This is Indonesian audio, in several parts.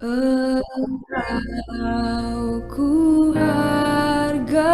Engkau ku hargai.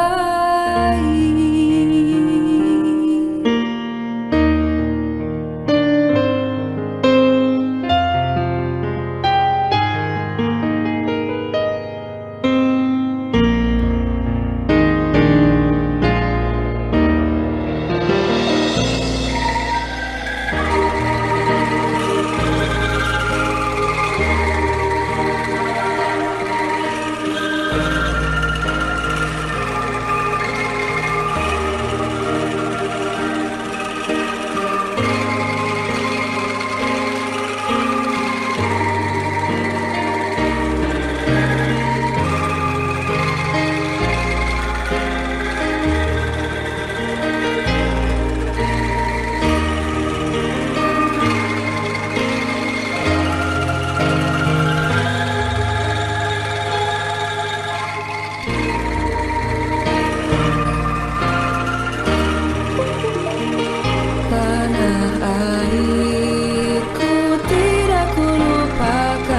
Tanah airku tidak kulupakan,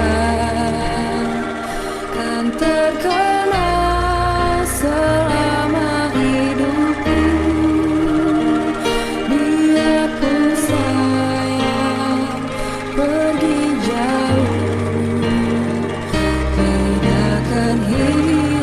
kan terkenal selama hidupku. Biarpun saya pergi jauh, tidak akan hilang.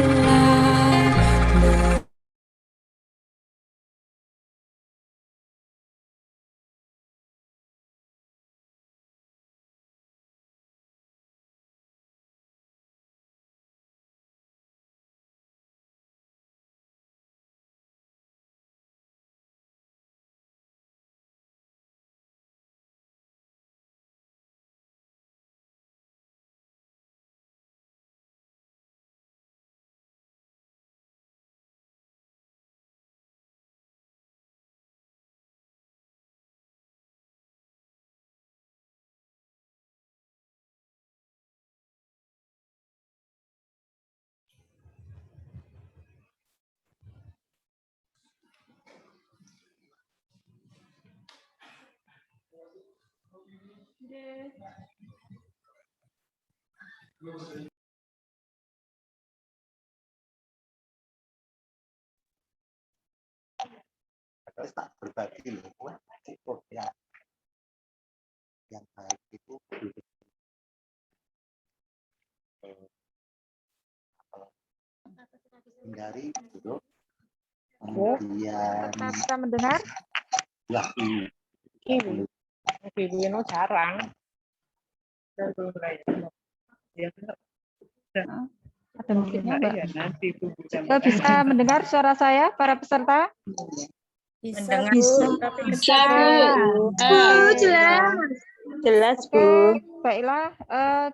Terus tak berbagi loh, wah cukup ya. Yang baik itu hindari duduk, kemudian Bisa mendengar? ya Ini Vino jarang. Ada mungkinnya, Mbak. Iya, nanti Bisa mendengar suara saya, para peserta? bisa, Bisa. jelas Bu. Oke, baiklah,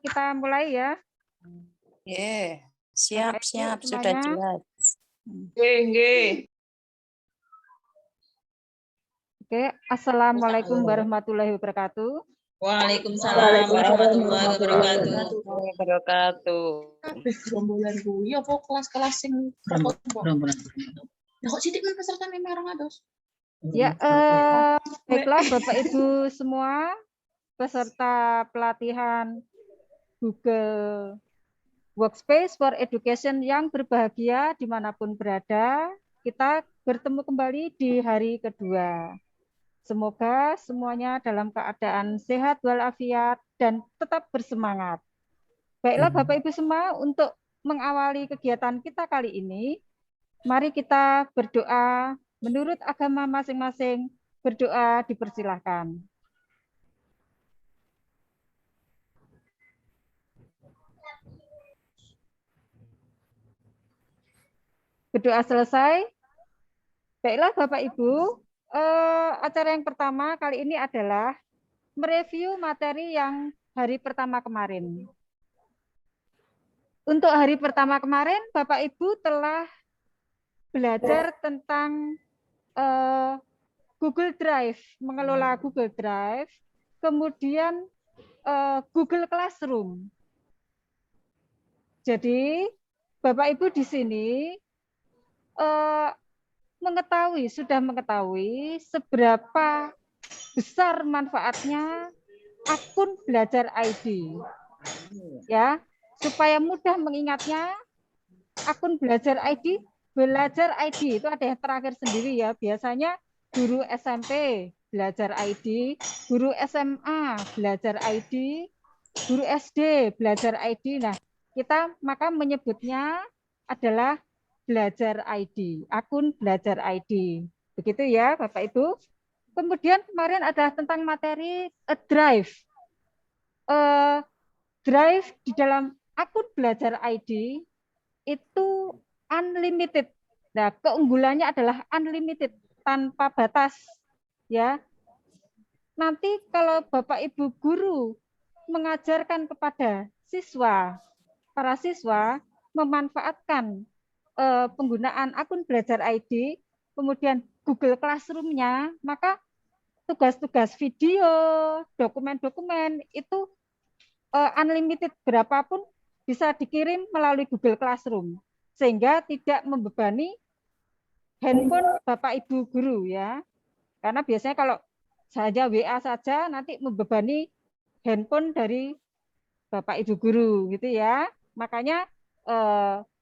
kita mulai ya. Siap, Bapak, Ibu, sudah semuanya. jelas. Oke, Assalamualaikum warahmatullahi wabarakatuh. Waalaikumsalam warahmatullahi wabarakatuh. Habis rombolan kuwi apa kelas-kelas sing Rombongan. Lah kok sithik men peserta memang orang ados. Ya, baiklah Bapak Ibu semua, peserta pelatihan Google Workspace for Education yang berbahagia dimanapun berada, kita bertemu kembali di hari kedua. Semoga semuanya dalam keadaan sehat walafiat dan tetap bersemangat. Baiklah Bapak Ibu semua, untuk mengawali kegiatan kita kali ini, mari kita berdoa menurut agama masing-masing. Berdoa dipersilahkan. Berdoa selesai. Baiklah Bapak Ibu, acara yang pertama kali ini adalah mereview materi yang hari pertama kemarin. Untuk hari pertama kemarin, Bapak Ibu telah belajar tentang Google Drive, mengelola Google Drive, kemudian Google Classroom. Jadi, Bapak Ibu di sini sudah mengetahui seberapa besar manfaatnya akun Belajar ID. Ya, supaya mudah mengingatnya, akun belajar ID itu ada yang terakhir sendiri ya. Biasanya guru SMP belajar ID, guru SMA belajar ID, guru SD belajar ID. Nah, kita maka menyebutnya adalah belajar ID, akun belajar ID. Begitu ya, Bapak Ibu. Kemudian kemarin adalah tentang materi drive. Drive di dalam akun belajar ID itu unlimited. Nah, keunggulannya adalah unlimited, tanpa batas. Ya, nanti kalau Bapak Ibu guru mengajarkan kepada siswa, para siswa memanfaatkan penggunaan akun belajar ID, kemudian Google Classroom-nya, maka tugas-tugas video, dokumen-dokumen itu unlimited berapapun bisa dikirim melalui Google Classroom, sehingga tidak membebani handphone Bapak Ibu guru ya. Karena biasanya kalau saja WA saja nanti membebani handphone dari Bapak Ibu guru gitu ya. Makanya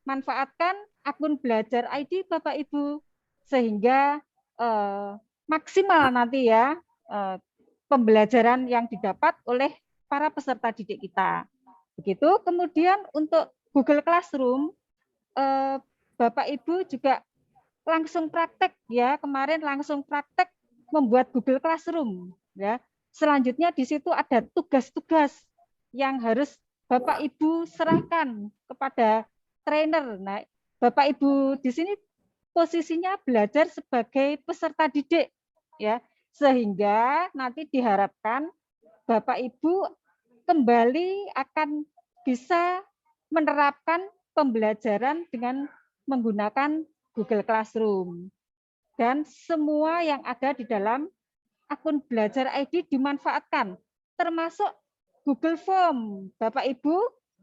manfaatkan akun belajar ID Bapak Ibu sehingga maksimal nanti ya pembelajaran yang didapat oleh para peserta didik kita. Begitu. Kemudian untuk Google Classroom, Bapak Ibu juga langsung praktek ya, kemarin langsung praktek membuat Google Classroom ya. Selanjutnya di situ ada tugas-tugas yang harus Bapak Ibu serahkan kepada trainer. Nah, Bapak Ibu di sini posisinya belajar sebagai peserta didik ya, sehingga nanti diharapkan Bapak Ibu kembali akan bisa menerapkan pembelajaran dengan menggunakan Google Classroom. Dan semua yang ada di dalam akun belajar ID dimanfaatkan, termasuk Google Form. Bapak Ibu,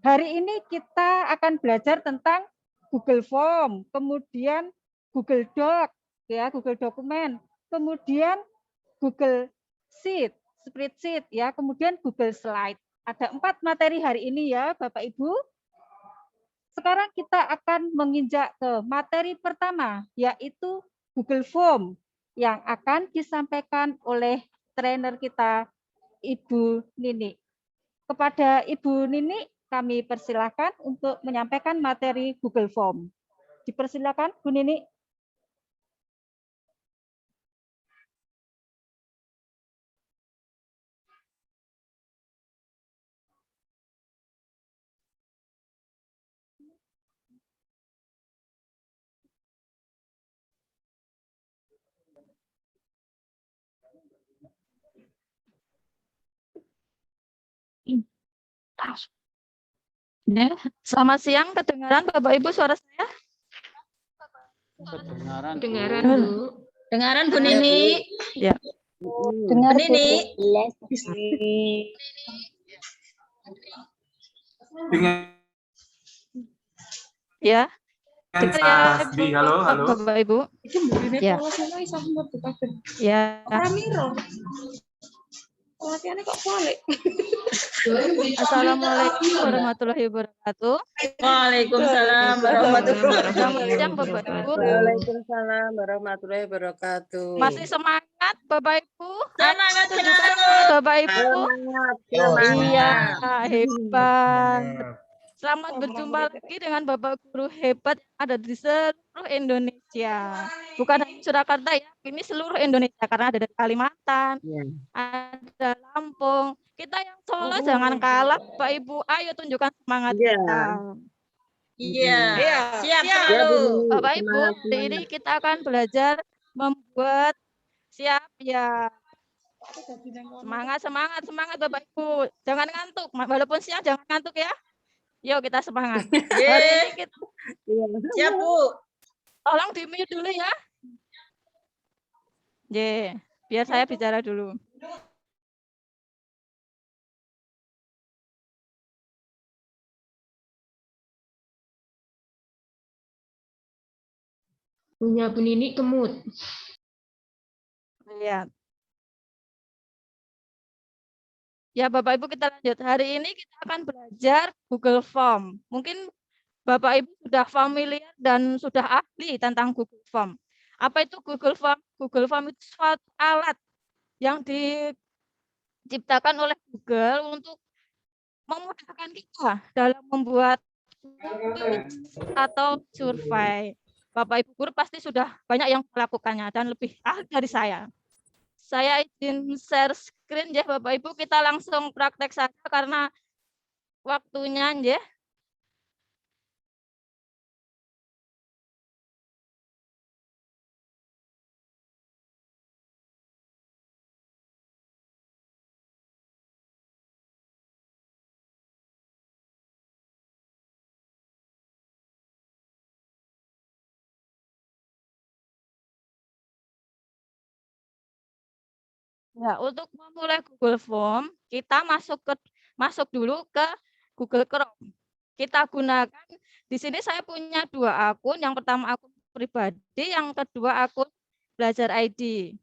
hari ini kita akan belajar tentang Google Form, kemudian Google Doc, ya, Google Dokumen, kemudian Google Sheet, Spreadsheet, ya, kemudian Google Slide. Ada 4 materi hari ini ya, Bapak Ibu. Sekarang kita akan menginjak ke materi pertama, yaitu Google Form yang akan disampaikan oleh trainer kita, Ibu Nini. Kepada Ibu Nini, kami persilahkan untuk menyampaikan materi Google Form. Dipersilakan, Bu Nini. Ya, selamat siang, kedengaran Bapak Ibu suara saya? Kedengaran. Bu. Dengaran Bu Nini. Ya. Bu Nini. Ya. Dengar ya, Ibu. Halo, halo. Bapak Ibu. Ya. Ya. Assalamualaikum warahmatullahi wabarakatuh. Waalaikumsalam warahmatullahi Selamat wabarakatuh. siang Bapak Ibu. Waalaikumsalam warahmatullahi wabarakatuh. Masih semangat Bapak Ibu? Semangat Tunjukkan Bapak Ibu. Iya, hebat. Selamat berjumpa lagi dengan Bapak Guru hebat yang ada di seluruh Indonesia. Bukan hanya Surakarta ya, ini seluruh Indonesia karena ada dari Kalimantan, ada Lampung. Kita yang Solo jangan kalah, Bapak Ibu. Ayo tunjukkan semangat kita. Iya. Siap selalu. Bapak Ibu, hari ini kita akan belajar membuat siap ya. Semangat Bapak Ibu. Jangan ngantuk, walaupun siang jangan ngantuk ya. Yuk kita semangat. Hari ini kita Siap Bu. tolong di-mute dulu ya. Biar saya bicara dulu. Punya Bu Nini kemut. Lihat. Ya, Bapak Ibu kita lanjut. Hari ini kita akan belajar Google Form. Mungkin Bapak Ibu sudah familiar dan sudah ahli tentang Google Form. Apa itu Google Form? Google Form itu suatu alat yang diciptakan oleh Google untuk memudahkan kita dalam membuat quiz atau survei. Bapak Ibu guru pasti sudah banyak yang melakukannya dan lebih ahli dari saya. Saya izin share screen ya Bapak Ibu, kita langsung praktek saja karena waktunya ya. Ya, untuk memulai Google Form, kita masuk dulu ke Google Chrome. Kita gunakan di sini saya punya 2 akun. Yang pertama akun pribadi, yang kedua akun Belajar ID.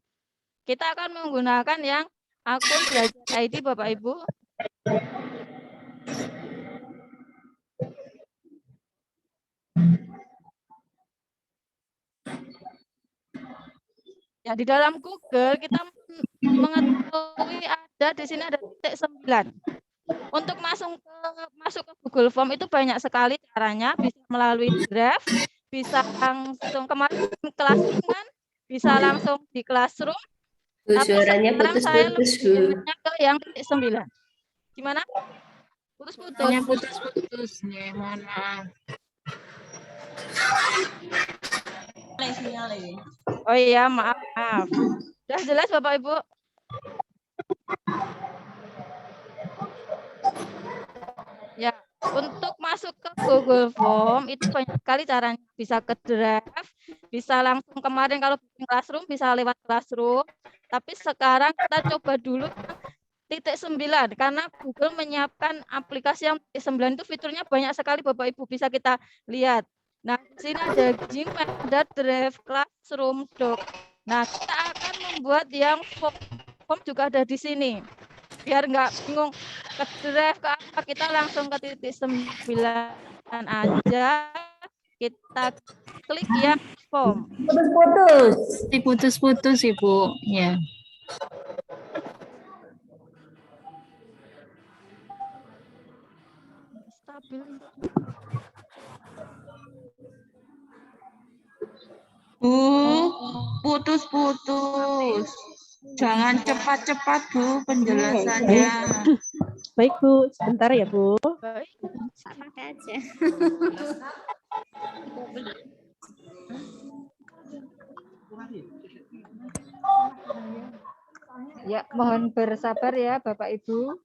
Kita akan menggunakan yang akun Belajar ID Bapak Ibu. Ya, di dalam Google kita mengetahui ada di sini ada titik 9. Untuk masuk ke Google Form itu banyak sekali caranya, bisa melalui draft, bisa langsung kemarin Classroom kan, bisa langsung di Classroom. Tapi Suaranya sekarang saya putus-putus, lebih ke yang titik 9. Gimana? Putus-putus. Putus-putus nih, mohon maaf. Oh iya, maaf. Sudah jelas Bapak Ibu? Ya, untuk masuk ke Google Form itu banyak sekali caranya. Bisa ke draft, bisa langsung kemarin kalau bikin Classroom bisa lewat Classroom. Tapi sekarang kita coba dulu titik 9 karena Google menyiapkan aplikasi yang titik 9 itu fiturnya banyak sekali Bapak Ibu, bisa kita lihat. Nah, di sini ada Gmail, ada draft, Classroom, Doc. Nah, kita akan membuat yang form juga ada di sini. Biar nggak bingung ke draft ke apa, kita langsung ke titik 9 aja. Kita klik yang form. Putus-putus Ibu. Ya. Stabil. Bu, putus-putus. Jangan cepat-cepat Bu penjelasannya. Baik Bu, sebentar ya Bu. Baik. aja. Ya, mohon bersabar ya Bapak Ibu.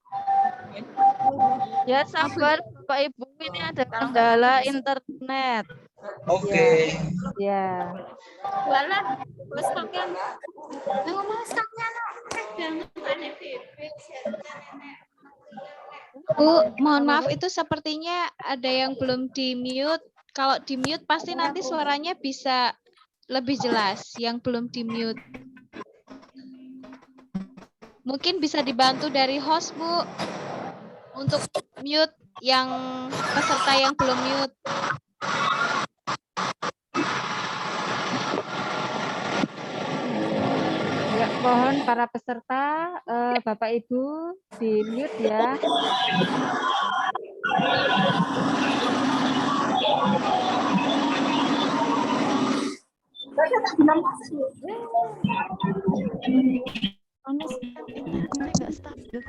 Ya sabar Bapak Ibu, ini ada kendala internet. Oke. Ya. Bu, mohon maaf itu sepertinya ada yang belum di-mute. Kalau di-mute pasti nanti suaranya bisa lebih jelas yang belum di-mute. Mungkin bisa dibantu dari host, Bu, untuk mute yang peserta yang belum mute. Ya, mohon para peserta, Bapak Ibu di-mute ya. Nggak stabil.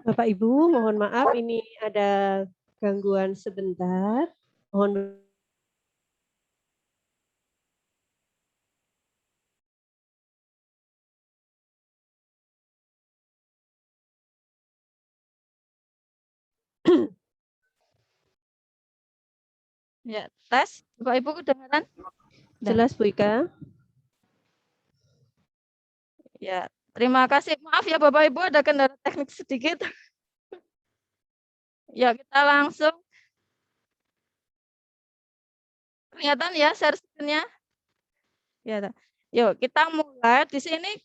Bapak Ibu, mohon maaf ini ada gangguan sebentar. Mohon Ya, tes. Bapak Ibu kedengaran? jelas Bu Ika. Ya, terima kasih. Maaf ya Bapak Ibu ada kendala teknik sedikit. Ya, kita langsung Kelihatan ya share screen-nya? Ya. Yuk, kita mulai. Di sini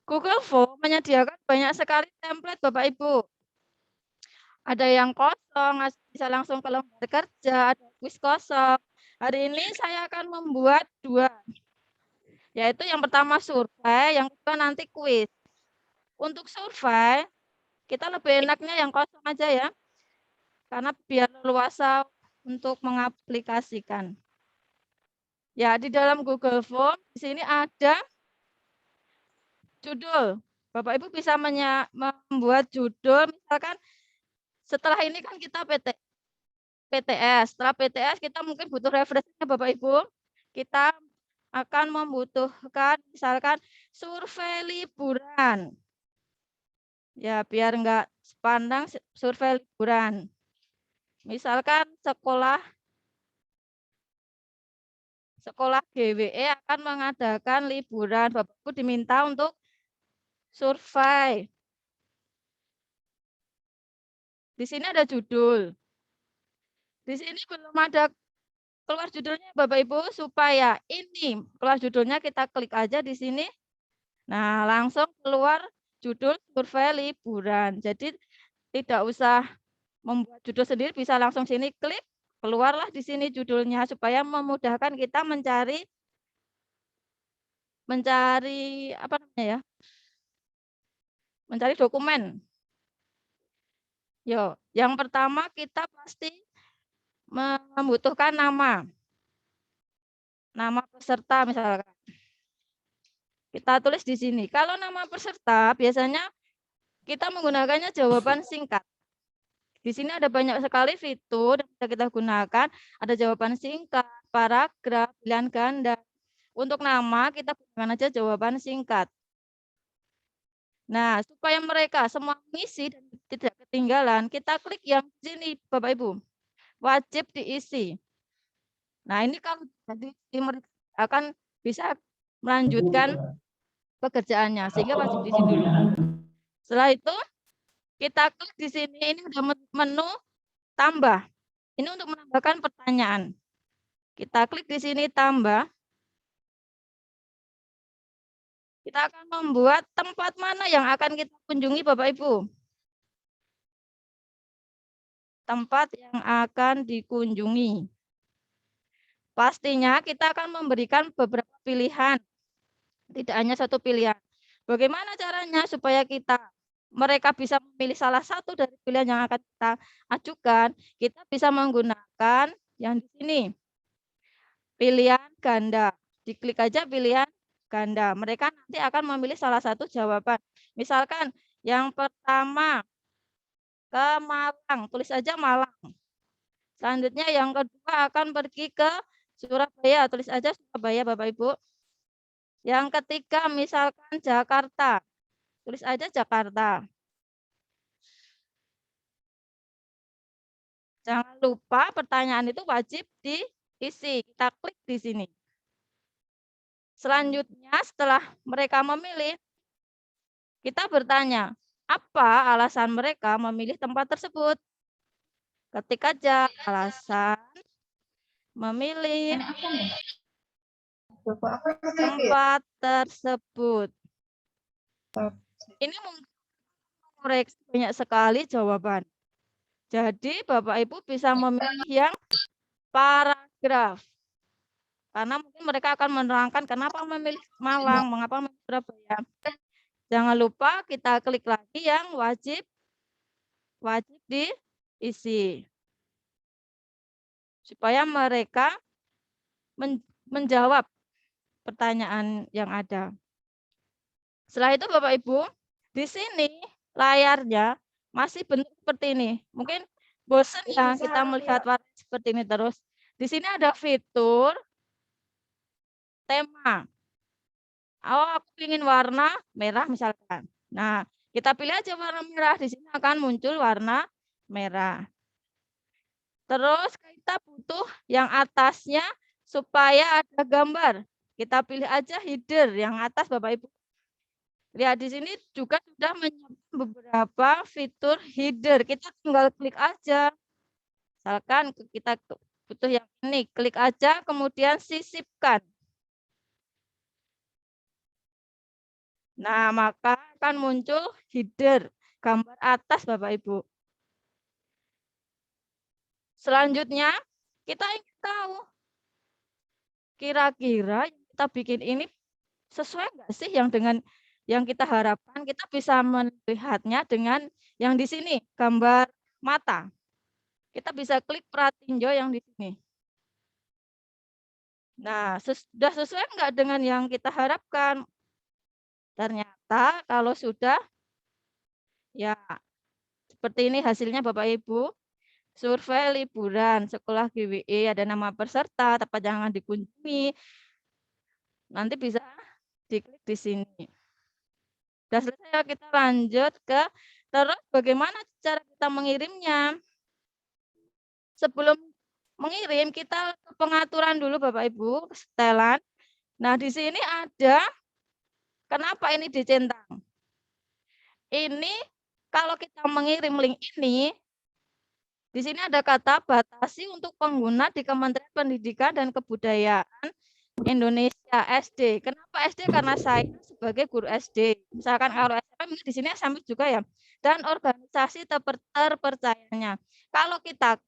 Google Form menyediakan banyak sekali template Bapak Ibu. Ada yang kosong, bisa langsung ke lembar kerja, ada kuis kosong. Hari ini saya akan membuat 2. Yaitu yang pertama survei, yang kedua nanti kuis. Untuk survei, kita lebih enaknya yang kosong aja ya. Karena biar leluasa untuk mengaplikasikan. Ya, di dalam Google Form, di sini ada judul. Bapak Ibu bisa membuat judul, misalkan setelah ini kan kita PTS. Setelah PTS kita mungkin butuh referensinya Bapak Ibu. Kita akan membutuhkan misalkan survei liburan. Ya, biar enggak sepandang survei liburan. Misalkan sekolah GWE akan mengadakan liburan. Bapak Ibu diminta untuk survei. Di sini ada judul. Di sini belum ada keluar judulnya Bapak Ibu, supaya ini keluar judulnya kita klik aja di sini. Nah, langsung keluar judul survei liburan. Jadi tidak usah membuat judul sendiri, bisa langsung sini klik, keluarlah di sini judulnya supaya memudahkan kita mencari apa namanya ya? Mencari dokumen. Yo, yang pertama kita pasti membutuhkan nama. Nama peserta misalkan. Kita tulis di sini. Kalau nama peserta biasanya kita menggunakannya jawaban singkat. Di sini ada banyak sekali fitur yang bisa kita gunakan. Ada jawaban singkat, paragraf, pilihan ganda. Untuk nama kita gunakan aja jawaban singkat. Nah, supaya mereka semua mengisi dan tidak ketinggalan, kita klik yang di sini Bapak Ibu. Wajib diisi. Nah, ini kalau jadi mereka akan bisa melanjutkan pekerjaannya sehingga wajib diisi dulu. Setelah itu kita klik di sini, ini udah menu tambah. Ini untuk menambahkan pertanyaan. Kita klik di sini tambah. Kita akan membuat tempat mana yang akan kita kunjungi Bapak Ibu. Tempat yang akan dikunjungi. Pastinya kita akan memberikan beberapa pilihan. Tidak hanya satu pilihan. Bagaimana caranya supaya mereka bisa memilih salah satu dari pilihan yang akan kita ajukan? Kita bisa menggunakan yang di sini. Pilihan ganda. Diklik aja pilihan ganda. Mereka nanti akan memilih salah satu jawaban. Misalkan yang pertama ke Malang, tulis aja Malang. Selanjutnya yang kedua akan pergi ke Surabaya, tulis aja Surabaya Bapak Ibu. Yang ketiga misalkan Jakarta, tulis aja Jakarta. Jangan lupa pertanyaan itu wajib diisi. Kita klik di sini. Selanjutnya setelah mereka memilih, kita bertanya, apa alasan mereka memilih tempat tersebut? Ketik aja alasan memilih tempat tersebut. Ini mungkin mengoreksi banyak sekali jawaban. Jadi Bapak Ibu bisa memilih yang paragraf. Karena mungkin mereka akan menerangkan kenapa memilih Malang, mengapa memilih Surabaya. Jangan lupa kita klik lagi yang wajib diisi. Supaya mereka menjawab pertanyaan yang ada. Setelah itu Bapak Ibu, di sini layarnya masih bentuk seperti ini. Mungkin bosan ya kita melihat warna seperti ini terus. Di sini ada fitur tema. Oh, aku ingin warna merah misalkan. Nah, kita pilih aja warna merah. Di sini akan muncul warna merah. Terus kita butuh yang atasnya supaya ada gambar. Kita pilih aja header yang atas Bapak Ibu. Lihat di sini juga sudah menyiapkan beberapa fitur header. Kita tinggal klik aja. Misalkan kita butuh yang ini, klik aja, kemudian sisipkan. Nah, maka akan muncul header, gambar atas Bapak Ibu. Selanjutnya, kita ingin tahu, kira-kira yang kita bikin ini sesuai nggak sih yang dengan yang kita harapkan? Kita bisa melihatnya dengan yang di sini, gambar mata. Kita bisa klik pratinjo yang di sini. Nah, sudah sesuai nggak dengan yang kita harapkan? Ternyata kalau sudah, ya seperti ini hasilnya Bapak Ibu. Survei liburan, sekolah GWE, ada nama peserta, tempat jangan dikunjungi. Nanti bisa diklik di sini. Sudah selesai, kita lanjut ke, terus bagaimana cara kita mengirimnya? Sebelum mengirim, kita ke pengaturan dulu Bapak Ibu, setelan. Nah, di sini ada, kenapa ini dicentang? Ini, kalau kita mengirim link ini, di sini ada kata batasi untuk pengguna di Kementerian Pendidikan dan Kebudayaan Indonesia SD. Kenapa SD? Karena saya sebagai guru SD. Misalkan kalau SMP di sini SMP juga ya. Dan organisasi terpercayanya. Kalau kita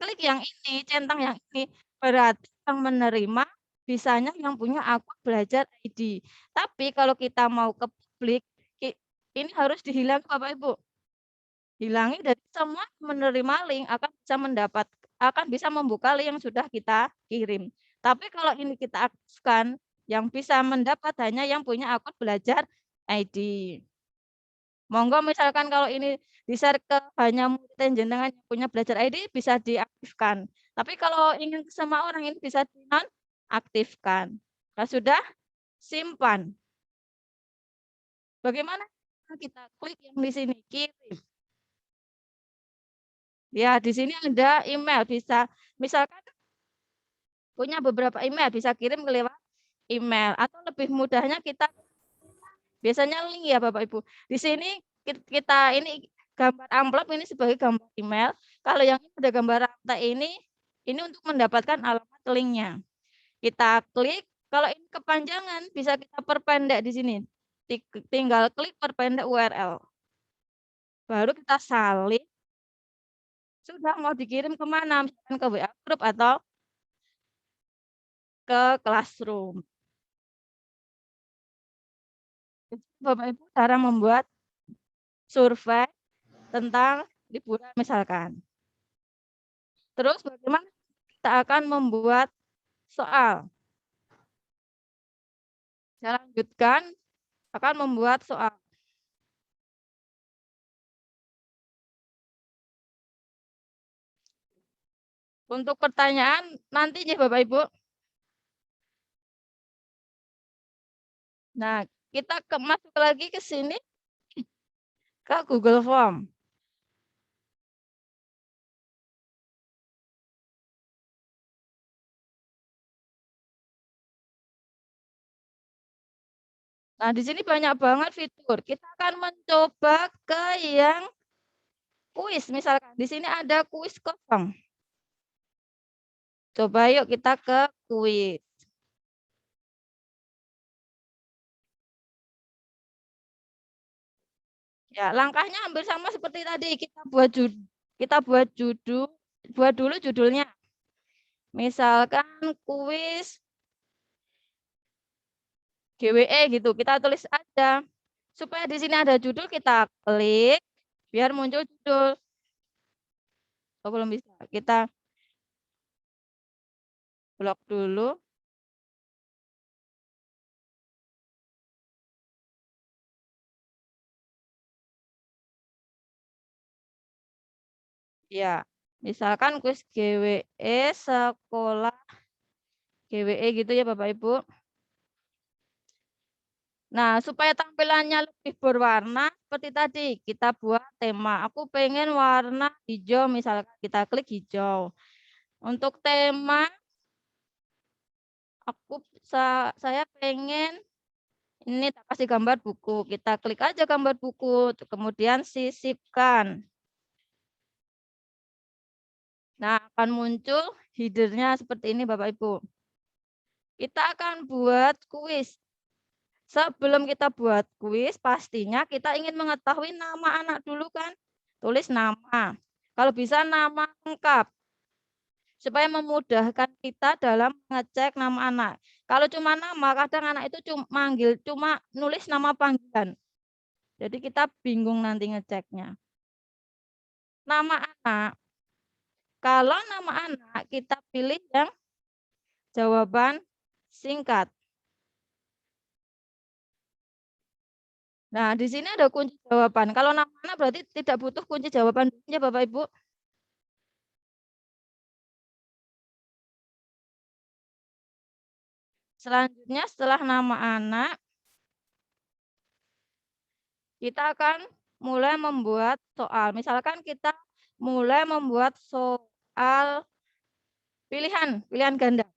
klik yang ini, centang yang ini, berarti yang menerima bisanya yang punya akun belajar ID. Tapi kalau kita mau ke publik, ini harus dihilang Bapak Ibu. Hilangi dari semua menerima link akan bisa membuka link yang sudah kita kirim. Tapi kalau ini kita aktifkan, yang bisa mendapat hanya yang punya akun belajar ID. Monggo misalkan kalau ini di-share ke hanya murid jenengan yang punya belajar ID bisa diaktifkan. Tapi kalau ingin ke semua orang ini bisa dinonaktifkan. Kalau sudah, simpan. Bagaimana kita klik yang di sini, kirim. Ya, di sini ada email, bisa misalkan punya beberapa email, bisa kirim lewat email atau lebih mudahnya kita biasanya link ya Bapak Ibu. Di sini kita ini gambar amplop ini sebagai gambar email. Kalau yang ini ada gambar akta ini untuk mendapatkan alamat linknya. Kita klik, kalau ini kepanjangan bisa kita perpendek di sini. Tinggal klik perpendek URL. Baru kita salin. Sudah mau dikirim kemana? Misalkan ke WA Group atau ke Classroom. Bapak Ibu cara membuat survei tentang liburan misalkan. Terus bagaimana kita akan membuat soal? Saya lanjutkan akan membuat soal. Untuk pertanyaan nantinya Bapak Ibu. Nah, kita masuk lagi ke sini ke Google Form. Nah, di sini banyak banget fitur. Kita akan mencoba ke yang kuis. Misalkan di sini ada kuis kosong. Coba yuk kita ke kuis. Ya, langkahnya hampir sama seperti tadi. Kita buat dulu judulnya. Misalkan kuis GWE gitu. Kita tulis aja. Supaya di sini ada judul, kita klik biar muncul judul. Oh, belum bisa. Kita blok dulu. Ya, misalkan kuis GWE sekolah GWE gitu ya Bapak Ibu. Nah, supaya tampilannya lebih berwarna seperti tadi, kita buat tema. Aku pengen warna hijau, misalkan kita klik hijau. Untuk tema, saya pengen ini tak kasih gambar buku. Kita klik aja gambar buku, kemudian sisipkan. Nah, akan muncul headernya seperti ini Bapak Ibu. Kita akan buat kuis. Sebelum kita buat kuis, pastinya kita ingin mengetahui nama anak dulu kan. Tulis nama. Kalau bisa nama lengkap. Supaya memudahkan kita dalam mengecek nama anak. Kalau cuma nama, kadang anak itu cuma nulis nama panggilan. Jadi kita bingung nanti ngeceknya. Nama anak. Kalau nama anak, kita pilih yang jawaban singkat. Nah, di sini ada kunci jawaban. Kalau nama anak berarti tidak butuh kunci jawaban ya Bapak Ibu. Selanjutnya setelah nama anak, kita akan mulai membuat soal. Misalkan kita mulai membuat soal pilihan ganda.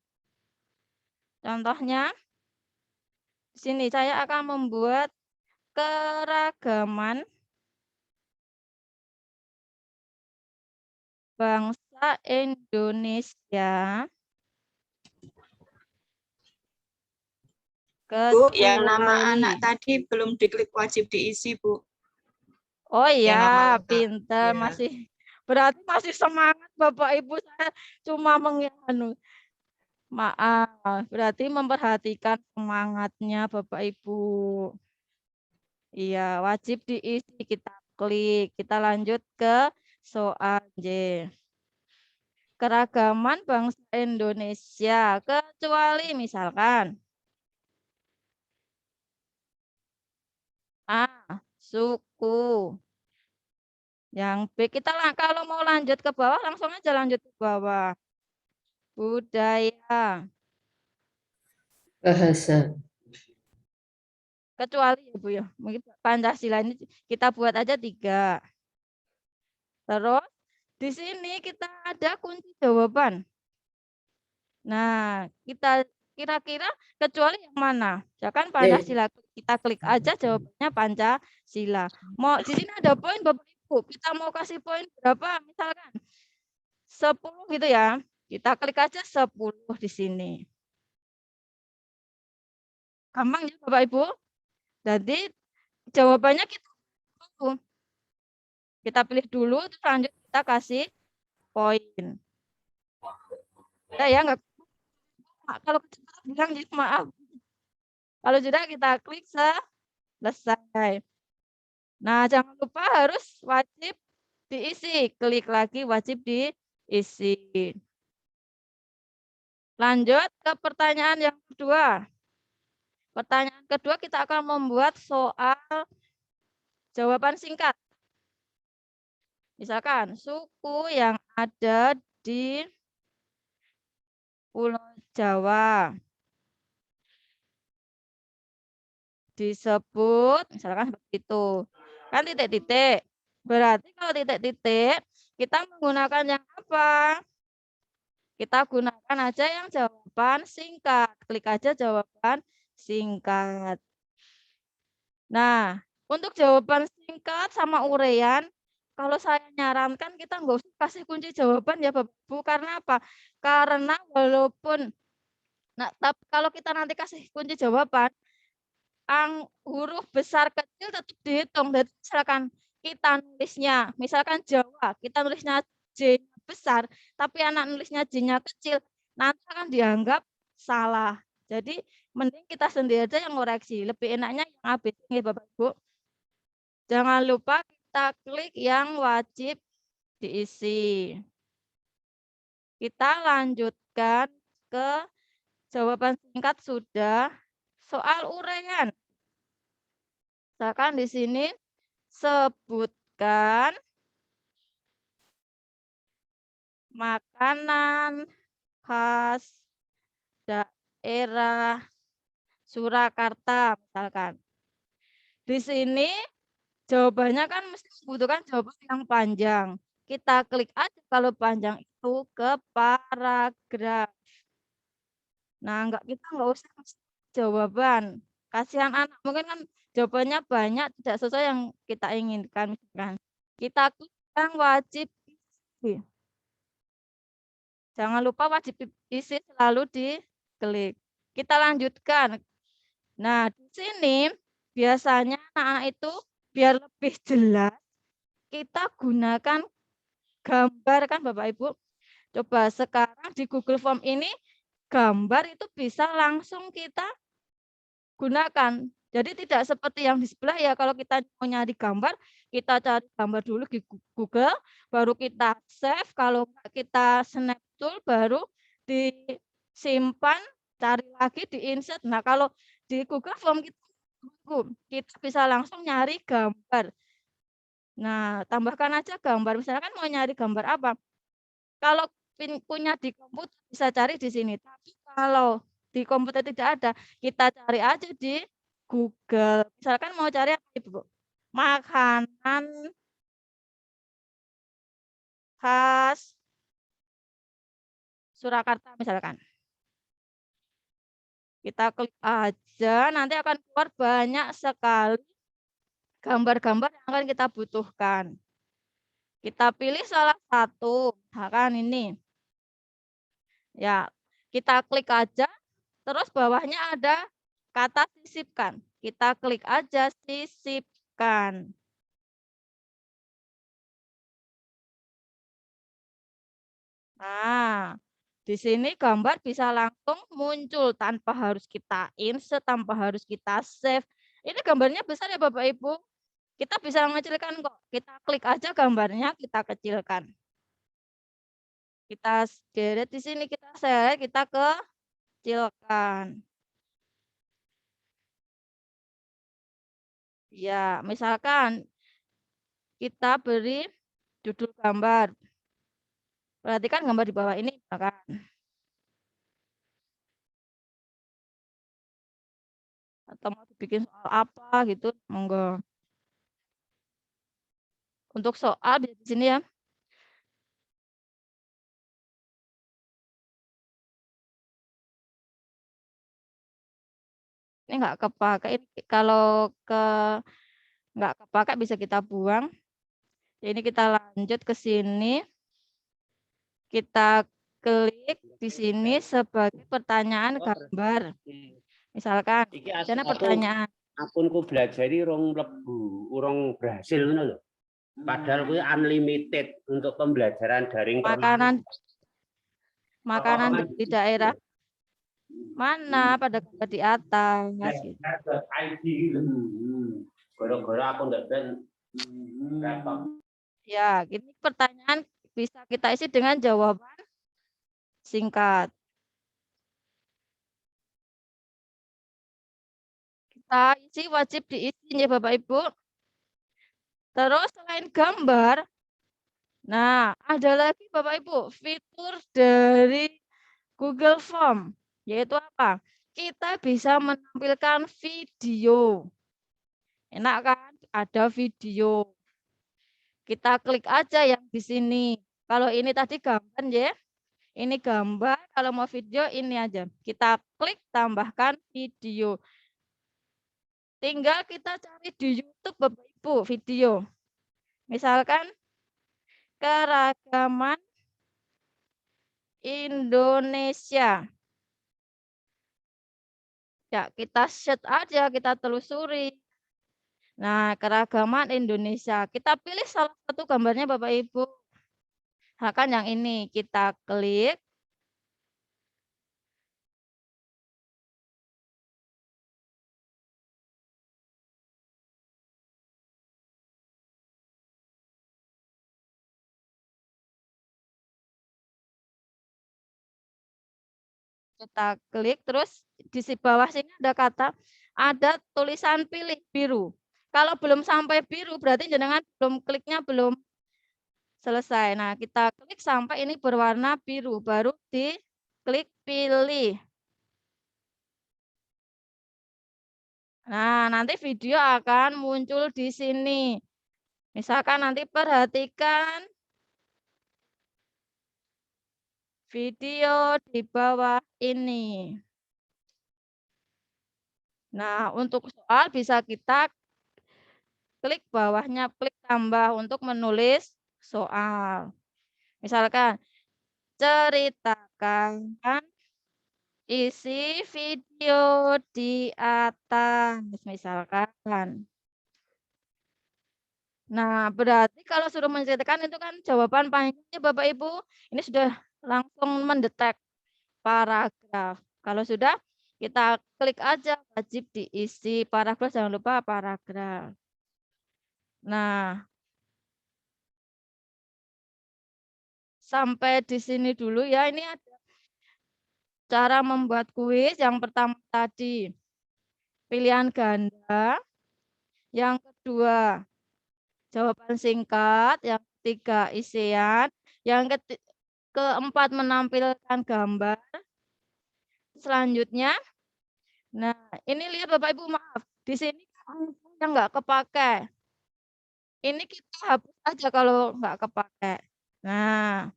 Contohnya, di sini saya akan membuat keragaman bangsa Indonesia. Bu, yang nama Kecuali. anak tadi belum diklik wajib diisi, Bu. Oh Yang nama iya, lengkap. pinter, Ya. berarti masih semangat Bapak Ibu. Saya cuma maaf, berarti memperhatikan semangatnya Bapak Ibu. Iya, wajib diisi, kita klik. Kita lanjut ke soal J. Keragaman bangsa Indonesia, kecuali misalkan A, suku. Yang B, kita kalau mau lanjut ke bawah, langsung aja lanjut ke bawah. Budaya. Bahasa. Kecuali ya Bu ya, mungkin Pancasila ini kita buat aja 3. Terus di sini kita ada kunci jawaban. Nah, kita kira-kira kecuali yang mana? Ya kan Pancasila, kita klik aja jawabannya Pancasila. Mau di sini ada poin Bapak Ibu, kita mau kasih poin berapa? Misalkan 10 gitu ya. Kita klik aja 10 di sini. Gampang ya Bapak Ibu? Jadi jawabannya kita pilih dulu, terus lanjut kita kasih poin. Ya enggak. Kalau kecepatan bilang jadi maaf. Kalau sudah kita klik selesai. Nah, jangan lupa harus wajib diisi. Klik lagi wajib diisi. Lanjut ke pertanyaan yang kedua. Pertanyaan kedua kita akan membuat soal jawaban singkat. Misalkan suku yang ada di Pulau Jawa disebut, misalkan seperti itu. Kan titik-titik. Berarti kalau titik-titik, kita menggunakan yang apa? Kita gunakan aja yang jawaban singkat. Klik aja jawaban singkat. Nah, untuk jawaban singkat sama uraian, kalau saya nyarankan kita nggak usah kasih kunci jawaban ya Bapak Ibu. Karena apa? Karena walaupun, tapi kalau kita nanti kasih kunci jawaban, huruf besar kecil tetap dihitung. Jadi misalkan kita nulisnya, misalkan Jawa, kita nulisnya J besar, tapi anak nulisnya J-nya kecil, nanti akan dianggap salah. Jadi mending kita sendiri aja yang ngoreksi. Lebih enaknya yang ABC ya Bapak Ibu. Jangan lupa kita klik yang wajib diisi. Kita lanjutkan ke jawaban singkat sudah. Soal uraian. Misalkan di sini sebutkan makanan khas daerah Surakarta misalkan. Di sini jawabannya kan mesti membutuhkan jawaban yang panjang. Kita klik aja kalau panjang itu ke paragraf. Nah, kita nggak usah jawaban. Kasihan anak, mungkin kan jawabannya banyak tidak sesuai yang kita inginkan misalkan. Kita klik yang wajib diisi. Jangan lupa wajib isi selalu diklik. Kita lanjutkan. Nah, di sini biasanya anak-anak itu biar lebih jelas, kita gunakan gambar kan Bapak Ibu. Coba sekarang di Google Form ini gambar itu bisa langsung kita gunakan. Jadi tidak seperti yang di sebelah ya, kalau kita mau nyari gambar, kita cari gambar dulu di Google, baru kita save, kalau kita snap tool baru disimpan, cari lagi, di-insert. Nah, kalau di Google Form kita bisa langsung nyari gambar. Nah, tambahkan aja gambar. Misalkan mau nyari gambar apa? Kalau punya di komputer bisa cari di sini. Tapi kalau di komputer tidak ada, kita cari aja di Google. Misalkan mau cari apa Ibu? Makanan khas Surakarta misalkan. Kita klik aja, nanti akan keluar banyak sekali gambar-gambar yang akan kita butuhkan. Kita pilih salah satu, misalkan ini. Ya, kita klik aja, terus bawahnya ada kata sisipkan. Kita klik aja sisipkan. Nah, di sini gambar bisa langsung muncul tanpa harus kita insert, tanpa harus kita save. Ini gambarnya besar ya Bapak Ibu. Kita bisa mengecilkan kok. Kita klik aja gambarnya, kita kecilkan. Kita delete di sini, kita select, kita kecilkan. Ya, misalkan kita beri judul gambar. Perhatikan gambar di bawah ini, misalkan. Atau mau dibikin soal apa gitu, monggo. Untuk soal di sini ya. Ini nggak kepakai. Kalau nggak kepakai bisa kita buang. Ini kita lanjut ke sini. Kita klik di sini sebagai pertanyaan gambar. Misalkan, ada pertanyaan. Akunku belajar ini urung mlebu, urung berhasil ngono lho. Padahal kuwi unlimited untuk pembelajaran daring. Makanan di daerah mana pada gambar di atas. Gara-gara aku ndak ben Ya, ini pertanyaan bisa kita isi dengan jawaban singkat. Kita isi wajib diisi ya Bapak Ibu. Terus selain gambar, nah ada lagi Bapak Ibu fitur dari Google Form, yaitu apa? Kita bisa menampilkan video. Enak kan? Ada video. Kita klik aja yang di sini. Kalau ini tadi gambar ya. Ini gambar, kalau mau video ini aja. Kita klik tambahkan video. Tinggal kita cari di YouTube Bapak Ibu video. Misalkan keragaman Indonesia. Ya, kita search aja, kita telusuri. Nah, keragaman Indonesia. Kita pilih salah satu gambarnya Bapak Ibu. Misalkan yang ini, kita klik. Kita klik, terus di bawah sini ada tulisan pilih biru. Kalau belum sampai biru, berarti jenengan kliknya belum selesai. Nah, kita klik sampai ini berwarna biru, baru diklik pilih. Nah, nanti video akan muncul di sini. Misalkan nanti perhatikan video di bawah ini. Nah, untuk soal bisa kita klik bawahnya, klik tambah untuk menulis soal. Misalkan, ceritakan isi video di atas, misalkan. Nah, berarti kalau suruh menceritakan itu kan jawaban panjangnya Bapak Ibu, ini sudah langsung mendetek paragraf. Kalau sudah, kita klik aja wajib diisi paragraf, jangan lupa paragraf. Nah, sampai di sini dulu ya. Ini ada cara membuat kuis. Yang pertama tadi pilihan ganda, yang kedua jawaban singkat, yang ketiga isian, yang keempat menampilkan gambar. Selanjutnya, nah ini lihat Bapak Ibu, maaf, di sini yang nggak kepakai. Ini kita hapus aja kalau nggak kepakai. Nah,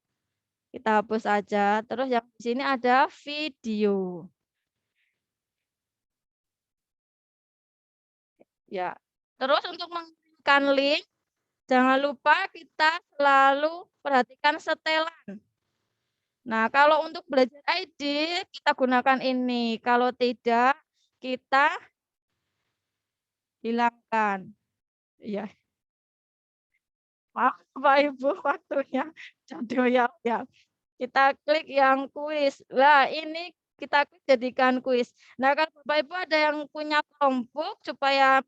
kita hapus aja. Terus yang di sini ada video. Ya. Terus untuk mengirimkan link, jangan lupa kita selalu perhatikan setelan. Nah, kalau untuk belajar ID, kita gunakan ini. Kalau tidak, kita hilangkan. Ya. Maaf Bapak Ibu, waktunya jadi ya. Kita klik yang kuis. Nah, ini kita klik jadikan kuis. Nah, kalau Bapak Ibu ada yang punya Chromebook supaya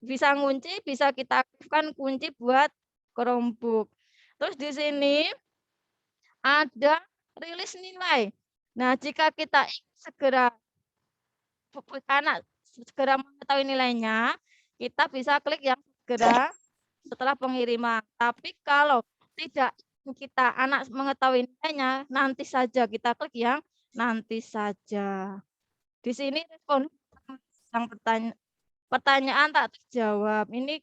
bisa ngunci, bisa kita aktifkan kunci buat Chromebook. Terus di sini ada rilis nilai. Nah, jika kita ingin segera mengetahui nilainya, kita bisa klik yang segera setelah pengiriman. Tapi kalau tidak kita anak mengetahui nilainya, nanti saja kita klik yang nanti saja. Di sini respon yang pertanyaan tak terjawab. Ini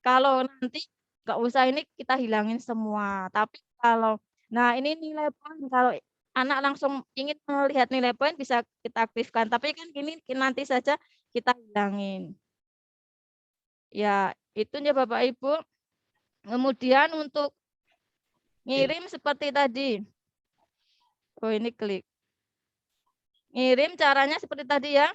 kalau nanti nggak usah, ini kita hilangin semua. Tapi kalau, nah ini nilai poin, kalau anak langsung ingin melihat nilai poin bisa kita aktifkan. Tapi kan ini nanti saja kita hilangin. Ya, itu ya Bapak Ibu. Kemudian untuk ngirim seperti tadi. Oh, ini klik. Ngirim caranya seperti tadi ya.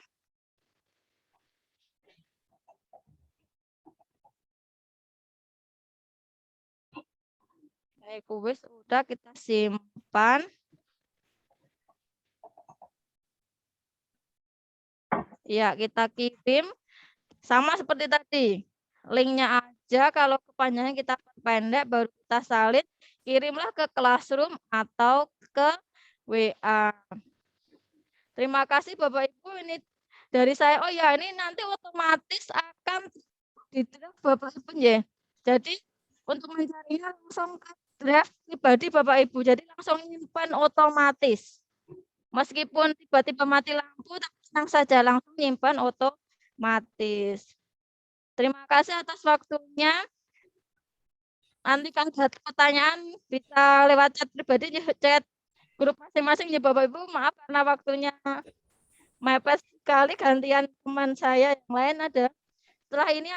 Kuis udah kita simpan. Ya, kita kirim. Sama seperti tadi. Linknya aja, kalau kepanjangan kita pendek baru kita salin, kirimlah ke Classroom atau ke WA. Terima kasih Bapak Ibu, ini dari saya. Oh ya, ini nanti otomatis akan di draft Bapak Ibu ya. Jadi untuk mencarinya langsung ke draft pribadi Bapak Ibu. Jadi langsung nyimpan otomatis. Meskipun tiba-tiba mati lampu, tapi tenang saja, langsung nyimpan otomatis. Terima kasih atas waktunya. Nanti kalau ada pertanyaan bisa lewat chat pribadi, chat grup masing-masing ya Bapak Ibu. Maaf karena waktunya mepet sekali, gantian teman saya yang lain ada. Setelah ini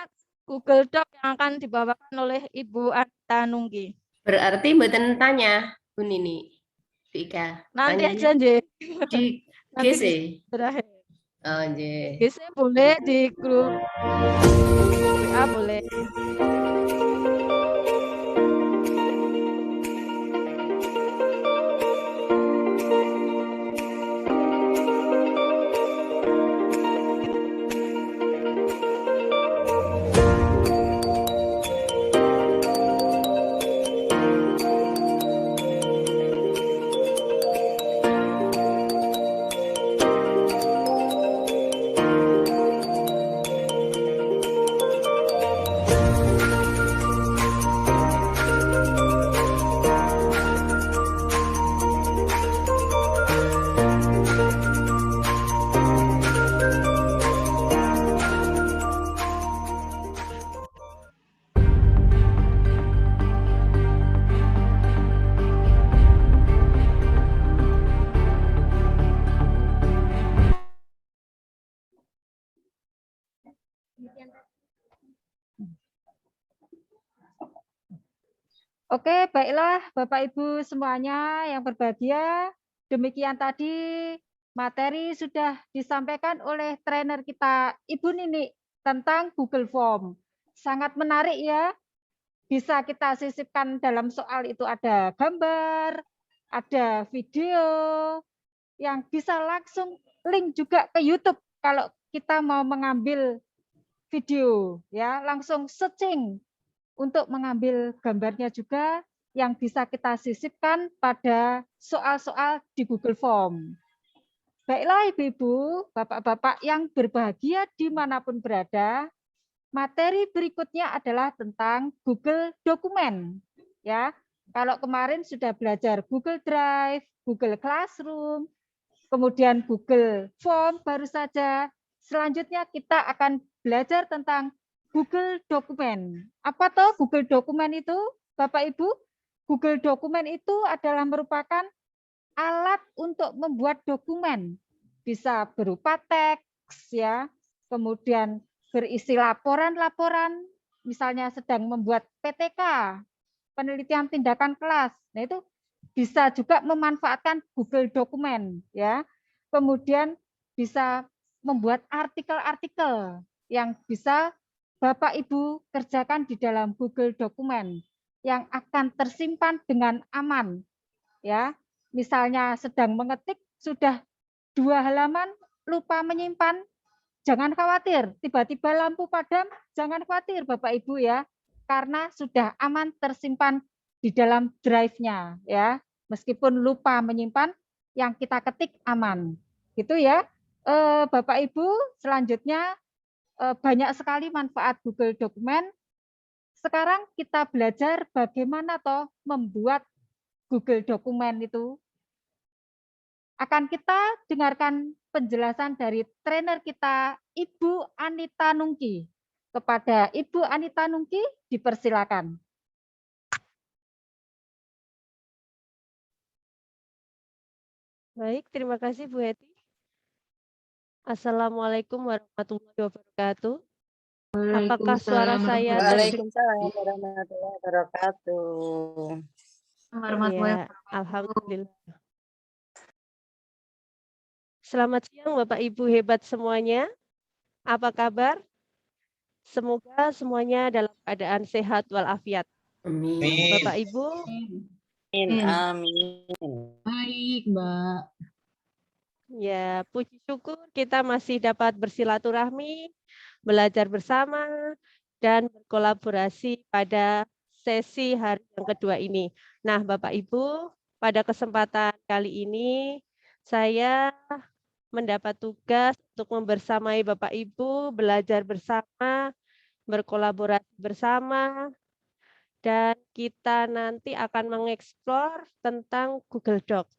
Google Doc yang akan dibawakan oleh Ibu Anita Nunggi. Berarti mboten tanya Bu Nini. Ika. Nanti aja nggih. Di Nanti GC. terakhir. Oh, nggih. GC boleh, di grup WA boleh. Oke, baiklah Bapak Ibu semuanya yang berbahagia. Demikian tadi materi sudah disampaikan oleh trainer kita Ibu Nini tentang Google Form. Sangat menarik ya. Bisa kita sisipkan dalam soal itu ada gambar, ada video, yang bisa langsung link juga ke YouTube kalau kita mau mengambil video ya, langsung searching untuk mengambil gambarnya juga yang bisa kita sisipkan pada soal-soal di Google Form. Baiklah Ibu-ibu, Bapak-bapak yang berbahagia dimanapun berada, materi berikutnya adalah tentang Google Dokumen. Ya, kalau kemarin sudah belajar Google Drive, Google Classroom, kemudian Google Form baru saja. Selanjutnya kita akan belajar tentang Google Dokumen. Apa toh Google Dokumen itu, Bapak Ibu? Google Dokumen itu adalah merupakan alat untuk membuat dokumen. Bisa berupa teks ya, kemudian berisi laporan-laporan, misalnya sedang membuat PTK, penelitian tindakan kelas. Nah, itu bisa juga memanfaatkan Google Dokumen ya. Kemudian bisa membuat artikel-artikel yang bisa Bapak Ibu kerjakan di dalam Google Dokumen yang akan tersimpan dengan aman ya. Misalnya sedang mengetik sudah 2 halaman lupa menyimpan, jangan khawatir, tiba-tiba lampu padam, jangan khawatir Bapak Ibu ya, karena sudah aman tersimpan di dalam drive-nya ya. Meskipun lupa menyimpan, yang kita ketik aman. Gitu ya. Bapak Ibu, selanjutnya banyak sekali manfaat Google Dokumen. Sekarang kita belajar bagaimana toh membuat Google Dokumen itu. Akan kita dengarkan penjelasan dari trainer kita, Ibu Anita Nungki. Kepada Ibu Anita Nungki, dipersilakan. Baik, terima kasih Bu Heti. Assalamualaikum warahmatullahi wabarakatuh. Apakah suara saya Waalaikumsalam warahmatullahi wabarakatuh. Ya, alhamdulillah. Selamat siang Bapak Ibu hebat semuanya. Apa kabar? Semoga semuanya dalam keadaan sehat walafiat. Amin. Bapak Ibu, Amin. Baik, Mbak. ya puji syukur kita masih dapat bersilaturahmi, belajar bersama, dan berkolaborasi pada sesi hari yang kedua ini. Nah, Bapak Ibu, pada kesempatan kali ini saya mendapat tugas untuk membersamai Bapak Ibu, belajar bersama, berkolaborasi bersama, dan kita nanti akan mengeksplor tentang Google Doc.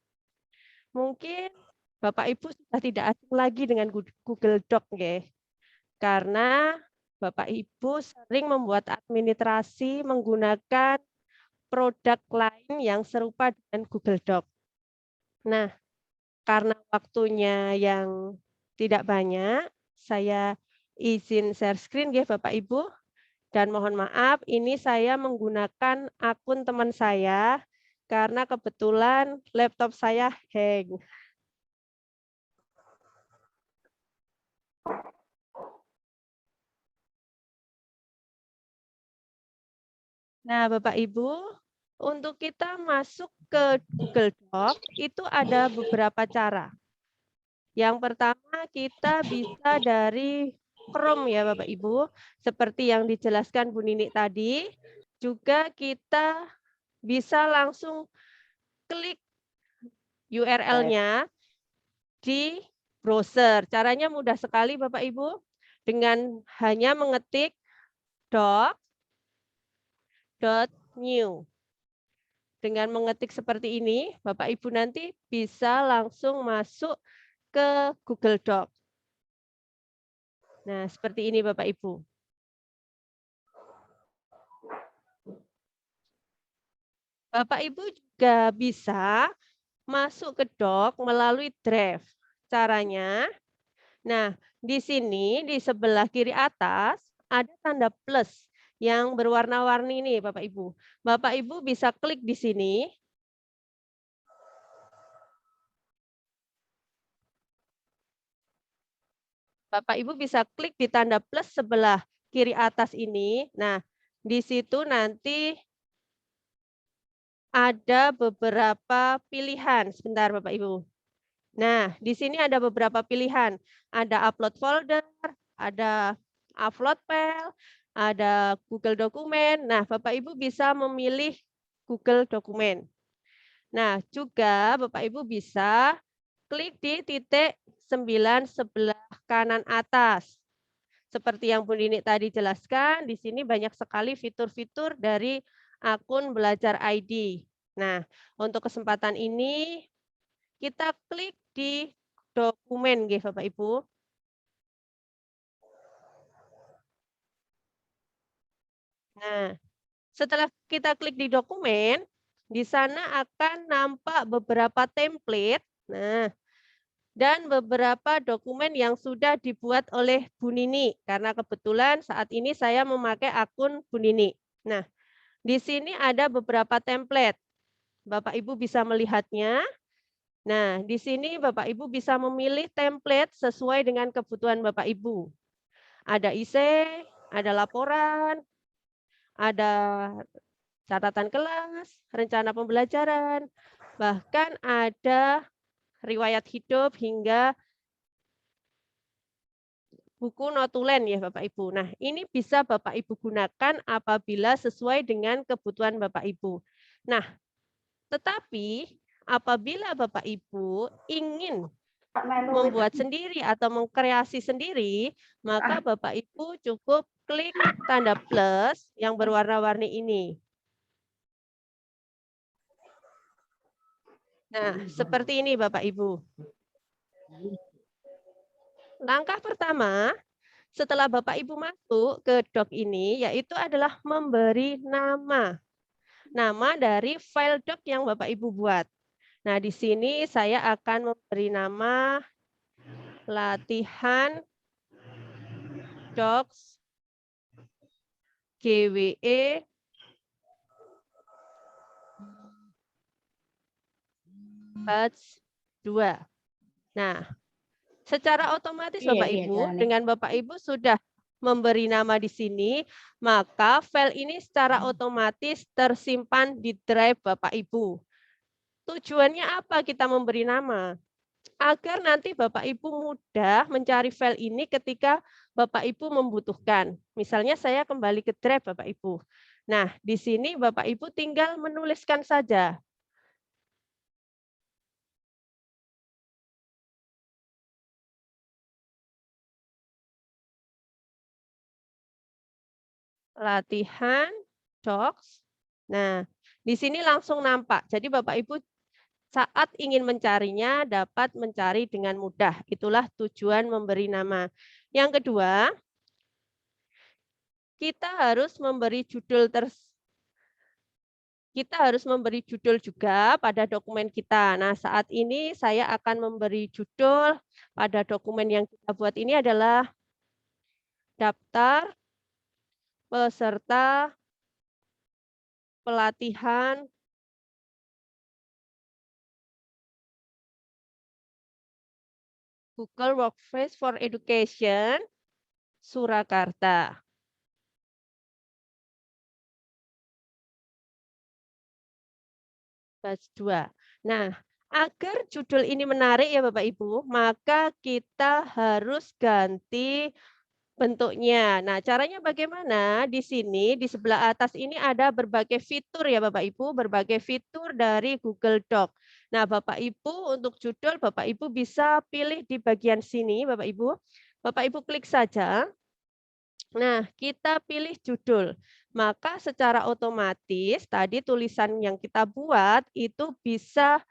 Mungkin Bapak Ibu sudah tidak asing lagi dengan Google Doc, ya, karena Bapak Ibu sering membuat administrasi menggunakan produk lain yang serupa dengan Google Doc. Nah, karena waktunya yang tidak banyak, saya izin share screen ya Bapak Ibu. Dan mohon maaf, ini saya menggunakan akun teman saya karena kebetulan laptop saya hang. Nah, Bapak Ibu, untuk kita masuk ke Google Doc itu ada beberapa cara. Yang pertama kita bisa dari Chrome ya Bapak Ibu, seperti yang dijelaskan Bu Nini tadi. Juga kita bisa langsung klik URL-nya di browser. Caranya mudah sekali Bapak Ibu, dengan hanya mengetik doc.new. Dengan mengetik seperti ini, Bapak Ibu nanti bisa langsung masuk ke Google Doc. Nah, seperti ini Bapak Ibu. Bapak Ibu juga bisa masuk ke Doc melalui Drive. Caranya, nah di sini di sebelah kiri atas ada tanda plus yang berwarna-warni ini, Bapak Ibu. Bapak Ibu bisa klik di sini. Bapak Ibu bisa klik di tanda plus sebelah kiri atas ini. Nah, di situ nanti ada beberapa pilihan. Sebentar Bapak Ibu. Nah, di sini ada beberapa pilihan. Ada upload folder, ada upload file, ada Google Dokumen. Nah, Bapak Ibu bisa memilih Google Dokumen. Nah, juga Bapak Ibu bisa klik di titik 9 sebelah kanan atas. Seperti yang Bu Nini tadi jelaskan, di sini banyak sekali fitur-fitur dari akun Belajar ID. Nah, untuk kesempatan ini kita klik di dokumen, nggih Bapak Ibu. Nah, setelah kita klik di dokumen, di sana akan nampak beberapa template. Nah, dan beberapa dokumen yang sudah dibuat oleh Bu Nini. Karena kebetulan saat ini saya memakai akun Bu Nini. Nah, di sini ada beberapa template. Bapak Ibu bisa melihatnya. Nah, di sini Bapak Ibu bisa memilih template sesuai dengan kebutuhan Bapak Ibu. Ada IC, ada laporan, ada catatan kelas, rencana pembelajaran, bahkan ada riwayat hidup hingga buku notulen ya Bapak Ibu. Nah, ini bisa Bapak Ibu gunakan apabila sesuai dengan kebutuhan Bapak Ibu. Nah, tetapi apabila Bapak Ibu ingin membuat sendiri atau mengkreasi sendiri, maka Bapak Ibu cukup klik tanda plus yang berwarna-warni ini. Nah, seperti ini Bapak Ibu. Langkah pertama, setelah Bapak Ibu masuk ke doc ini, yaitu adalah memberi nama. Nama dari file doc yang Bapak Ibu buat. Nah, di sini saya akan memberi nama latihan docs GWE batch 2. Nah, secara otomatis Bapak Ibu, dengan Bapak Ibu sudah memberi nama di sini, maka file ini secara otomatis tersimpan di drive Bapak Ibu. Tujuannya apa kita memberi nama? Agar nanti Bapak Ibu mudah mencari file ini ketika Bapak Ibu membutuhkan. Misalnya saya kembali ke drive Bapak Ibu. Nah, di sini Bapak Ibu tinggal menuliskan saja. Latihan docs. Nah, di sini langsung nampak. Jadi Bapak Ibu saat ingin mencarinya dapat mencari dengan mudah. Itulah tujuan memberi nama. Yang kedua, kita harus memberi judul juga pada dokumen kita. Nah, saat ini saya akan memberi judul pada dokumen yang kita buat ini adalah daftar peserta pelatihan Google Workspace for Education Surakarta. Batch 2. Nah, agar judul ini menarik ya Bapak Ibu, maka kita harus ganti bentuknya. Nah, caranya bagaimana? Di sini, di sebelah atas ini ada berbagai fitur ya Bapak Ibu, berbagai fitur dari Google Doc. Nah, Bapak Ibu untuk judul, Bapak Ibu bisa pilih di bagian sini, Bapak Ibu. Bapak Ibu klik saja. Nah, kita pilih judul. Maka secara otomatis tadi tulisan yang kita buat itu bisa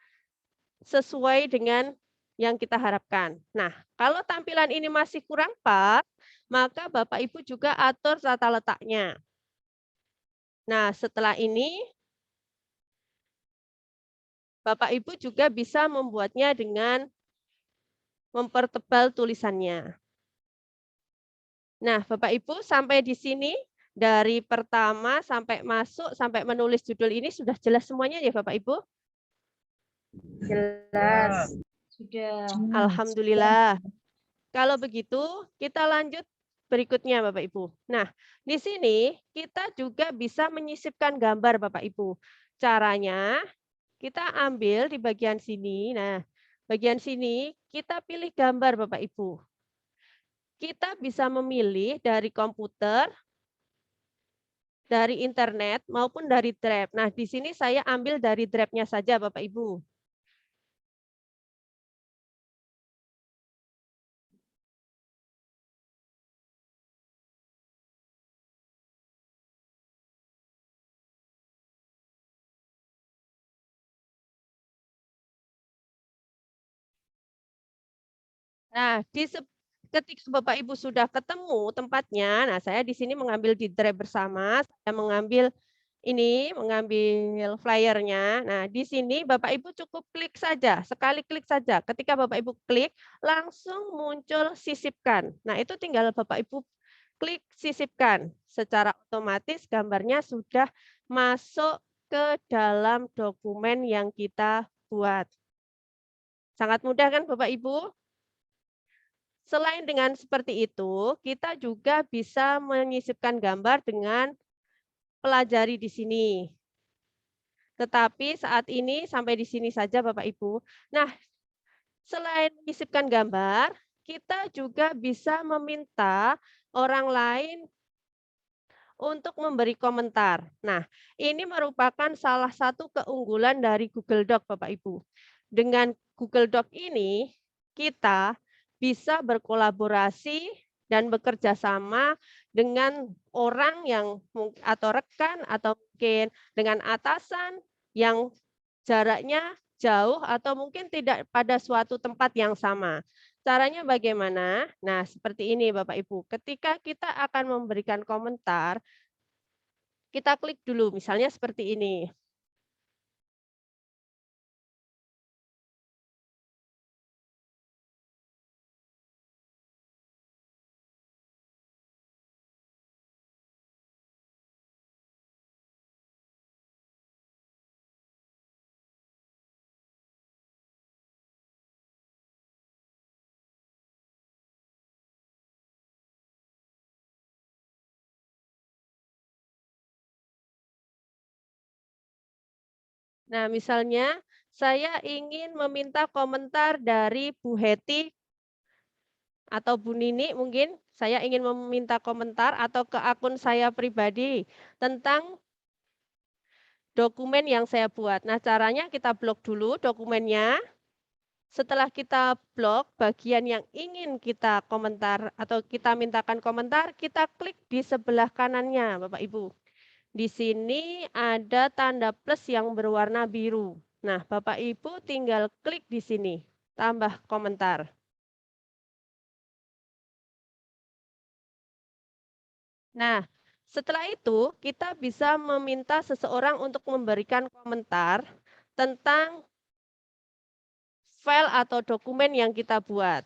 sesuai dengan yang kita harapkan. Nah, kalau tampilan ini masih kurang pas, maka Bapak Ibu juga atur tata letaknya. Nah, setelah ini Bapak Ibu juga bisa membuatnya dengan mempertebal tulisannya. Nah, Bapak Ibu sampai di sini Dari pertama sampai masuk, sampai menulis judul ini sudah jelas semuanya ya Bapak Ibu? Jelas. Sudah. Alhamdulillah. Kalau begitu, kita lanjut berikutnya Bapak Ibu. Nah, di sini kita juga bisa menyisipkan gambar Bapak Ibu. Caranya, kita ambil di bagian sini. Nah, bagian sini kita pilih gambar Bapak Ibu. Kita bisa memilih dari komputer, dari internet, maupun dari Drive. Nah, di sini saya ambil dari Drive-nya saja Bapak Ibu. Nah, ketika Bapak Ibu sudah ketemu tempatnya, nah saya di sini mengambil di Drive bersama, saya mengambil flyernya. Nah, di sini Bapak Ibu cukup klik saja, sekali klik saja. Ketika Bapak Ibu klik, langsung muncul sisipkan. Nah, itu tinggal Bapak Ibu klik sisipkan. Secara otomatis gambarnya sudah masuk ke dalam dokumen yang kita buat. Sangat mudah kan Bapak Ibu? Selain dengan seperti itu, kita juga bisa menyisipkan gambar dengan pelajari di sini. Tetapi saat ini sampai di sini saja Bapak Ibu. Nah, selain menyisipkan gambar, kita juga bisa meminta orang lain untuk memberi komentar. Nah, ini merupakan salah satu keunggulan dari Google Doc Bapak Ibu. Dengan Google Doc ini, kita bisa berkolaborasi dan bekerja sama dengan orang yang atau rekan atau mungkin dengan atasan yang jaraknya jauh atau mungkin tidak pada suatu tempat yang sama. Caranya bagaimana? Nah, seperti ini Bapak Ibu. Ketika kita akan memberikan komentar, kita klik dulu, misalnya seperti ini. Nah, misalnya saya ingin meminta komentar dari Bu Heti atau Bu Nini mungkin saya ingin meminta komentar atau ke akun saya pribadi tentang dokumen yang saya buat. Nah, caranya kita blok dulu dokumennya. Setelah kita blok bagian yang ingin kita komentar atau kita mintakan komentar, kita klik di sebelah kanannya, Bapak Ibu. Di sini ada tanda plus yang berwarna biru. Nah, Bapak Ibu tinggal klik di sini, tambah komentar. Nah, setelah itu kita bisa meminta seseorang untuk memberikan komentar tentang file atau dokumen yang kita buat.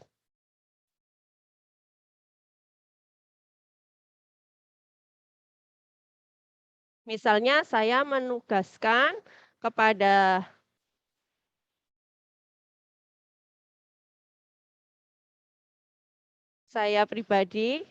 Misalnya saya menugaskan kepada saya pribadi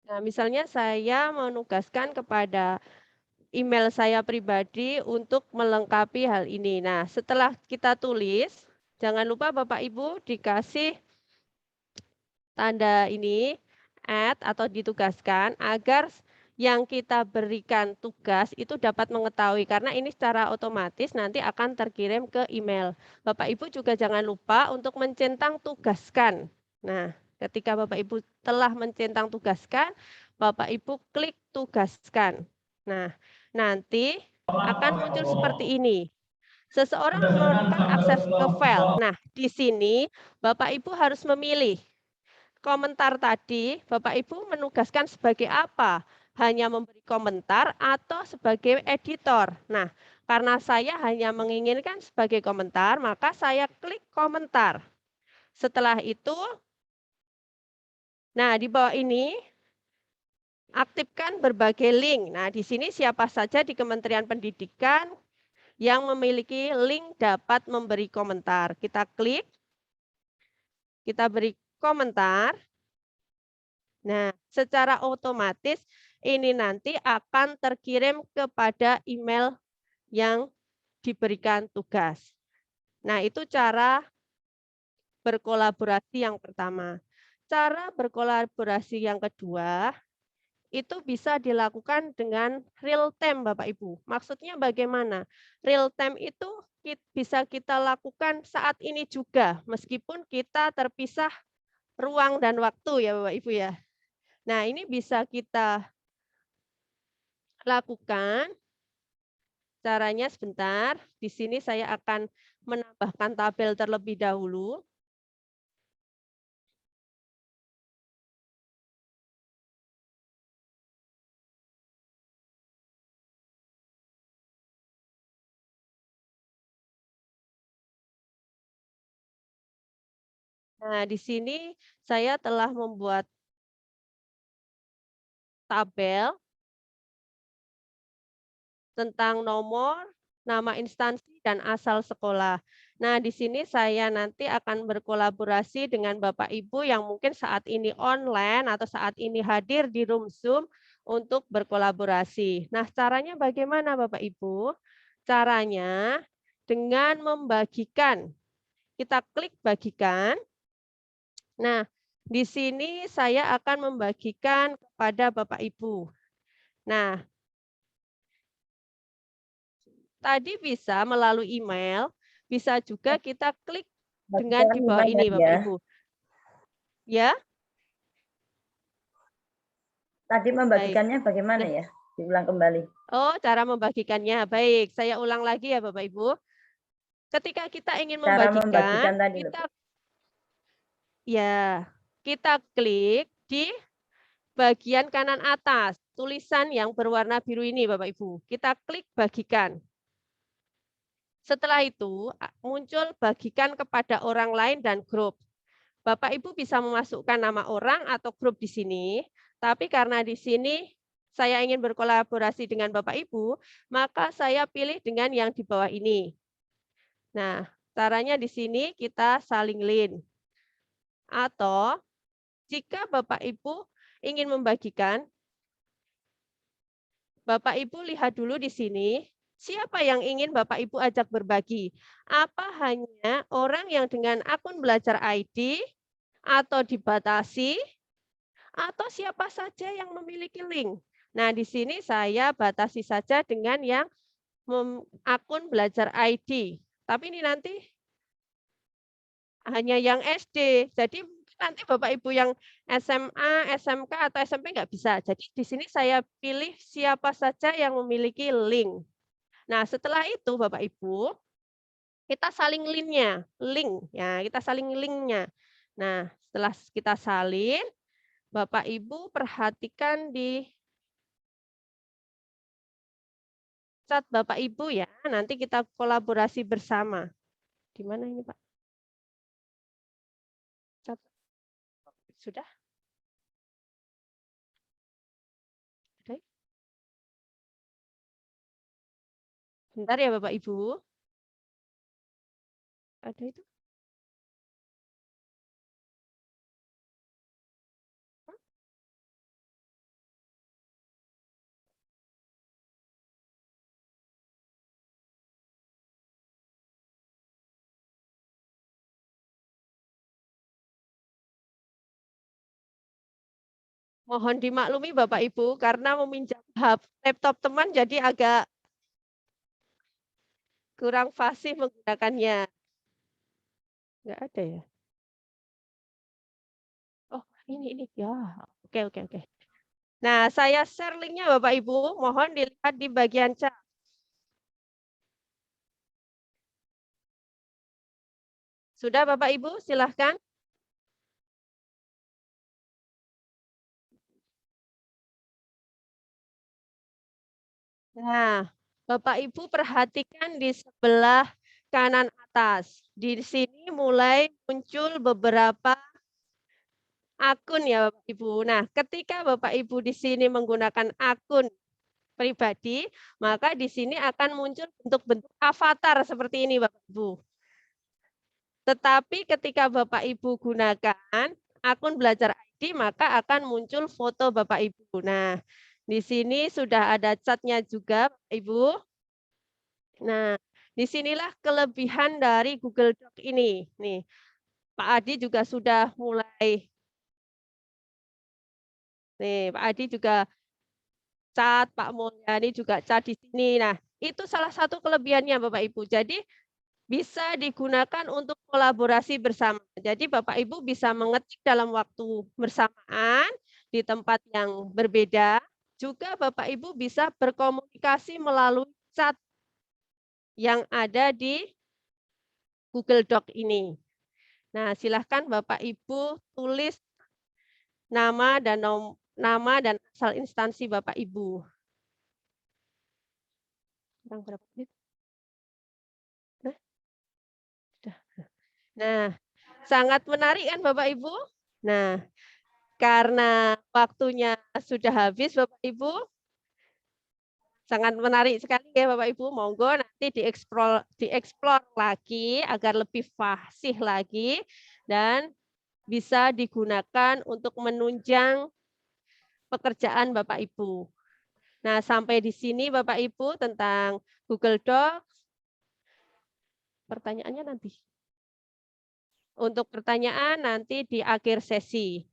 Nah, misalnya saya menugaskan kepada email saya pribadi untuk melengkapi hal ini. Nah, setelah kita tulis, jangan lupa Bapak Ibu dikasih tanda ini, add atau ditugaskan, agar yang kita berikan tugas itu dapat mengetahui. Karena ini secara otomatis nanti akan terkirim ke email. Bapak Ibu juga jangan lupa untuk mencentang tugaskan. Nah, ketika Bapak Ibu telah mencentang tugaskan, Bapak Ibu klik tugaskan. Nah, nanti akan muncul seperti ini. Seseorang melakukan akses ke file. Nah, di sini Bapak Ibu harus memilih. Komentar tadi Bapak Ibu menugaskan sebagai apa? Hanya memberi komentar atau sebagai editor. Nah, karena saya hanya menginginkan sebagai komentar, maka saya klik komentar. Setelah itu, nah di bawah ini aktifkan berbagai link. Nah, di sini siapa saja di Kementerian Pendidikan yang memiliki link dapat memberi komentar. Kita klik, kita beri komentar. Nah, secara otomatis ini nanti akan terkirim kepada email yang diberikan tugas. Nah, itu cara berkolaborasi yang pertama. Cara berkolaborasi yang kedua, itu bisa dilakukan dengan real time, Bapak Ibu. Maksudnya bagaimana? Real time itu bisa kita lakukan saat ini juga, meskipun kita terpisah ruang dan waktu ya Bapak Ibu ya. Nah, ini bisa kita lakukan. Caranya sebentar. Di sini saya akan menambahkan tabel terlebih dahulu. Nah, di sini saya telah membuat tabel tentang nomor, nama instansi, dan asal sekolah. Nah, di sini saya nanti akan berkolaborasi dengan Bapak Ibu yang mungkin saat ini online atau saat ini hadir di room Zoom untuk berkolaborasi. Nah, caranya bagaimana Bapak Ibu? Caranya dengan membagikan. Kita klik bagikan. Nah, di sini saya akan membagikan kepada Bapak Ibu. Nah, tadi bisa melalui email, bisa juga kita klik dengan di bawah ini, Bapak Ibu. Ya? Tadi membagikannya bagaimana ya? Diulang kembali. Oh, cara membagikannya. Baik, saya ulang lagi ya Bapak Ibu. Ketika kita ingin membagikan, tadi, kita klik di bagian kanan atas, tulisan yang berwarna biru ini Bapak Ibu. Kita klik bagikan. Setelah itu muncul bagikan kepada orang lain dan grup. Bapak Ibu bisa memasukkan nama orang atau grup di sini, tapi karena di sini saya ingin berkolaborasi dengan Bapak Ibu, maka saya pilih dengan yang di bawah ini. Nah, caranya di sini kita saling link. Atau jika Bapak Ibu ingin membagikan, Bapak Ibu lihat dulu di sini, siapa yang ingin Bapak Ibu ajak berbagi? Apa hanya orang yang dengan akun belajar ID atau dibatasi, atau siapa saja yang memiliki link? Nah, di sini saya batasi saja dengan yang akun belajar ID. Tapi ini nanti hanya yang SD. Jadi nanti Bapak Ibu yang SMA, SMK, atau SMP nggak bisa. Jadi di sini saya pilih siapa saja yang memiliki link. Nah, setelah itu Bapak Ibu, kita saling link-nya. Link, ya, kita saling link-nya. Nah, setelah kita salin, Bapak Ibu perhatikan di chat Bapak Ibu ya. Nanti kita kolaborasi bersama. Di mana ini, Pak? Chat. Sudah? Ada? Bentar ya Bapak Ibu. Ada itu? Mohon dimaklumi Bapak Ibu karena meminjam laptop teman jadi agak kurang fasih menggunakannya. Enggak ada ya? Oh, ini ya. Oke. Nah, saya share linknya Bapak Ibu, mohon dilihat di bagian chat. Sudah Bapak Ibu, silahkan. Nah, Bapak Ibu perhatikan di sebelah kanan atas. Di sini mulai muncul beberapa akun ya Bapak Ibu. Nah, ketika Bapak Ibu di sini menggunakan akun pribadi, maka di sini akan muncul bentuk-bentuk avatar seperti ini Bapak Ibu. Tetapi ketika Bapak Ibu gunakan akun belajar ID, maka akan muncul foto Bapak Ibu. Nah, di sini sudah ada catnya juga Bapak Ibu. Nah, disinilah kelebihan dari Google Doc ini. Nih, Pak Adi juga sudah mulai. Nih, Pak Adi juga cat, Pak Mulyani juga cat di sini. Nah, itu salah satu kelebihannya Bapak Ibu. Jadi bisa digunakan untuk kolaborasi bersama. Jadi Bapak Ibu bisa mengetik dalam waktu bersamaan di tempat yang berbeda. Juga Bapak Ibu bisa berkomunikasi melalui chat yang ada di Google Doc ini. Nah, silahkan Bapak Ibu tulis nama dan asal instansi Bapak Ibu. Berapa menit? Nah, sangat menarik kan Bapak Ibu? Nah, karena waktunya sudah habis Bapak Ibu, sangat menarik sekali ya Bapak Ibu. Monggo nanti dieksplor lagi agar lebih fasih lagi dan bisa digunakan untuk menunjang pekerjaan Bapak Ibu. Nah, sampai di sini Bapak Ibu tentang Google Docs. Pertanyaannya nanti. Untuk pertanyaan nanti di akhir sesi.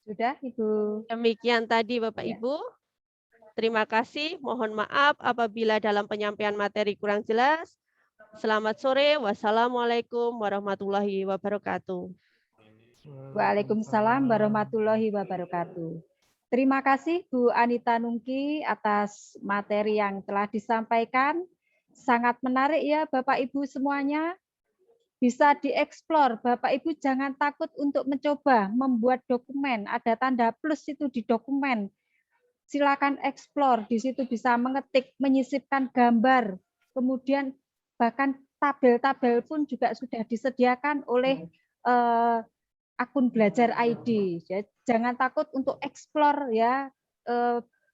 Sudah, Ibu. Demikian tadi Bapak Ibu. Terima kasih. Mohon maaf apabila dalam penyampaian materi kurang jelas. Selamat sore. Wassalamualaikum warahmatullahi wabarakatuh. Waalaikumsalam warahmatullahi wabarakatuh. Terima kasih Bu Anita Nungki atas materi yang telah disampaikan. Sangat menarik ya Bapak Ibu semuanya. Bisa dieksplor, Bapak Ibu jangan takut untuk mencoba membuat dokumen. Ada tanda plus itu di dokumen. Silakan eksplor, di situ bisa mengetik, menyisipkan gambar. Kemudian bahkan tabel-tabel pun juga sudah disediakan oleh akun belajar ID. Jangan takut untuk eksplor ya.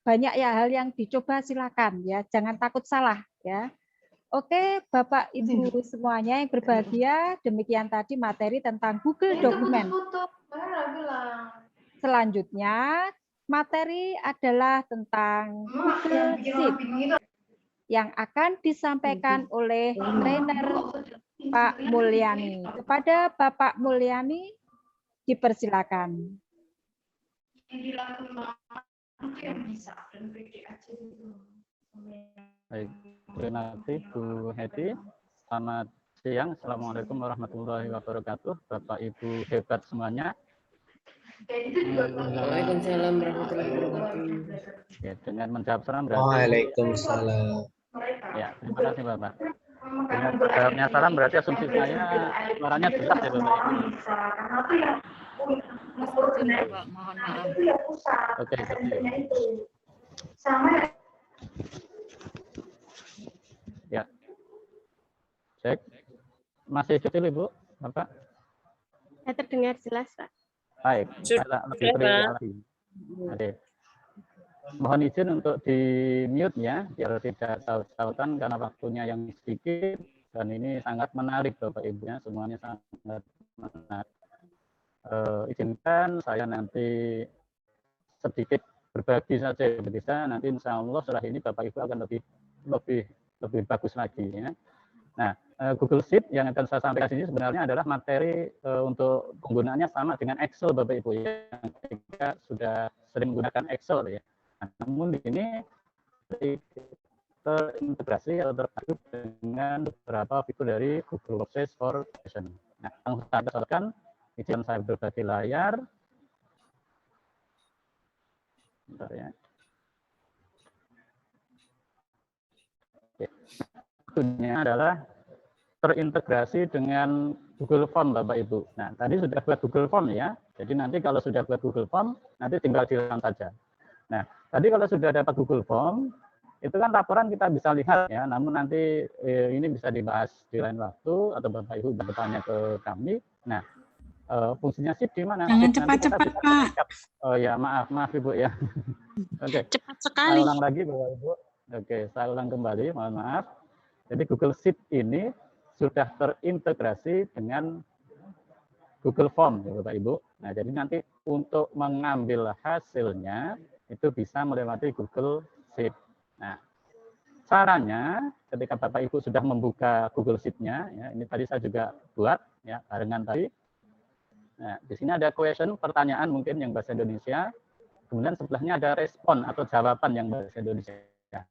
Banyak ya hal yang dicoba silakan ya. Jangan takut salah ya. Oke, Bapak Ibu semuanya yang berbahagia, demikian tadi materi tentang Google Dokumen. Selanjutnya, materi adalah tentang Google Sheet yang akan disampaikan oleh trainer Pak Mulyani. Kepada Bapak Mulyani, dipersilakan. Baik, terima kasih Bu Hedi. Selamat siang. Assalamualaikum warahmatullahi wabarakatuh. Bapak Ibu hebat semuanya. Waalaikumsalam warahmatullahi wabarakatuh. Ya, dengan menjawab salam berarti. Waalaikumsalam. Ya, terima kasih Bapak. Dengan menjawabnya salam berarti asumsi saya suaranya jelas ya Bapak Ibu. Mohon maaf. Oke, betul. Ya. Cek. Masih kecil Ibu, Bapak? Saya terdengar jelas, Pak. Baik, saya lebih clear lagi. Oke. Mohon izin untuk di mute ya, biar tidak taut-tautan karena waktunya yang sedikit dan ini sangat menarik Bapak Ibu ya, semuanya sangat menarik. Izinkan saya nanti sedikit berbagi saja bisa, nanti insya Allah setelah ini Bapak Ibu akan lebih bagus lagi ya. Nah, Google Sheet yang akan saya sampaikan di sini sebenarnya adalah materi untuk penggunaannya sama dengan Excel Bapak Ibu ya. Jika sudah sering menggunakan Excel ya. Nah, namun ini terintegrasi atau terpadu dengan beberapa fitur dari Google Workspace for Presentation. Nah, langsung saya sampaikan Izin saya berbagi layar. Bentar ya. Ini adalah terintegrasi dengan Google Form, Bapak Ibu. Nah, tadi sudah buat Google Form ya. Jadi nanti kalau sudah buat Google Form, nanti tinggal di-run saja. Nah, tadi kalau sudah dapat Google Form, itu kan laporan kita bisa lihat ya. Namun nanti ini bisa dibahas di lain waktu atau Bapak Ibu bertanya ke kami. Nah, fungsinya SIP di mana? Jangan SIP cepat-cepat, Pak. Oh ya, maaf Ibu ya. Oke. Cepat sekali. Saya ulang lagi Bapak Ibu. Oke, saya ulang kembali, mohon maaf. Jadi Google Sheet ini sudah terintegrasi dengan Google Form, ya Bapak Ibu. Nah, jadi nanti untuk mengambil hasilnya itu bisa melewati Google Sheet. Nah, caranya ketika Bapak Ibu sudah membuka Google Sheet-nya, ya, ini tadi saya juga buat, ya, barengan tadi. Nah, di sini ada question, pertanyaan mungkin yang bahasa Indonesia. Kemudian sebelahnya ada respon atau jawaban yang bahasa Indonesia. Ya,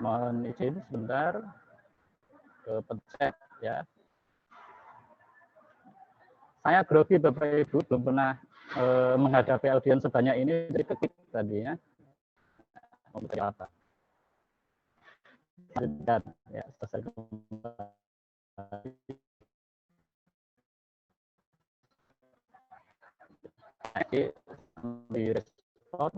mohon izin sebentar ke pencet ya. Saya grogi Bapak Ibu, belum pernah menghadapi audiens sebanyak ini, jadi ketik tadi ya. Mau bertanya apa? Ya, selesai kembali. Direspon.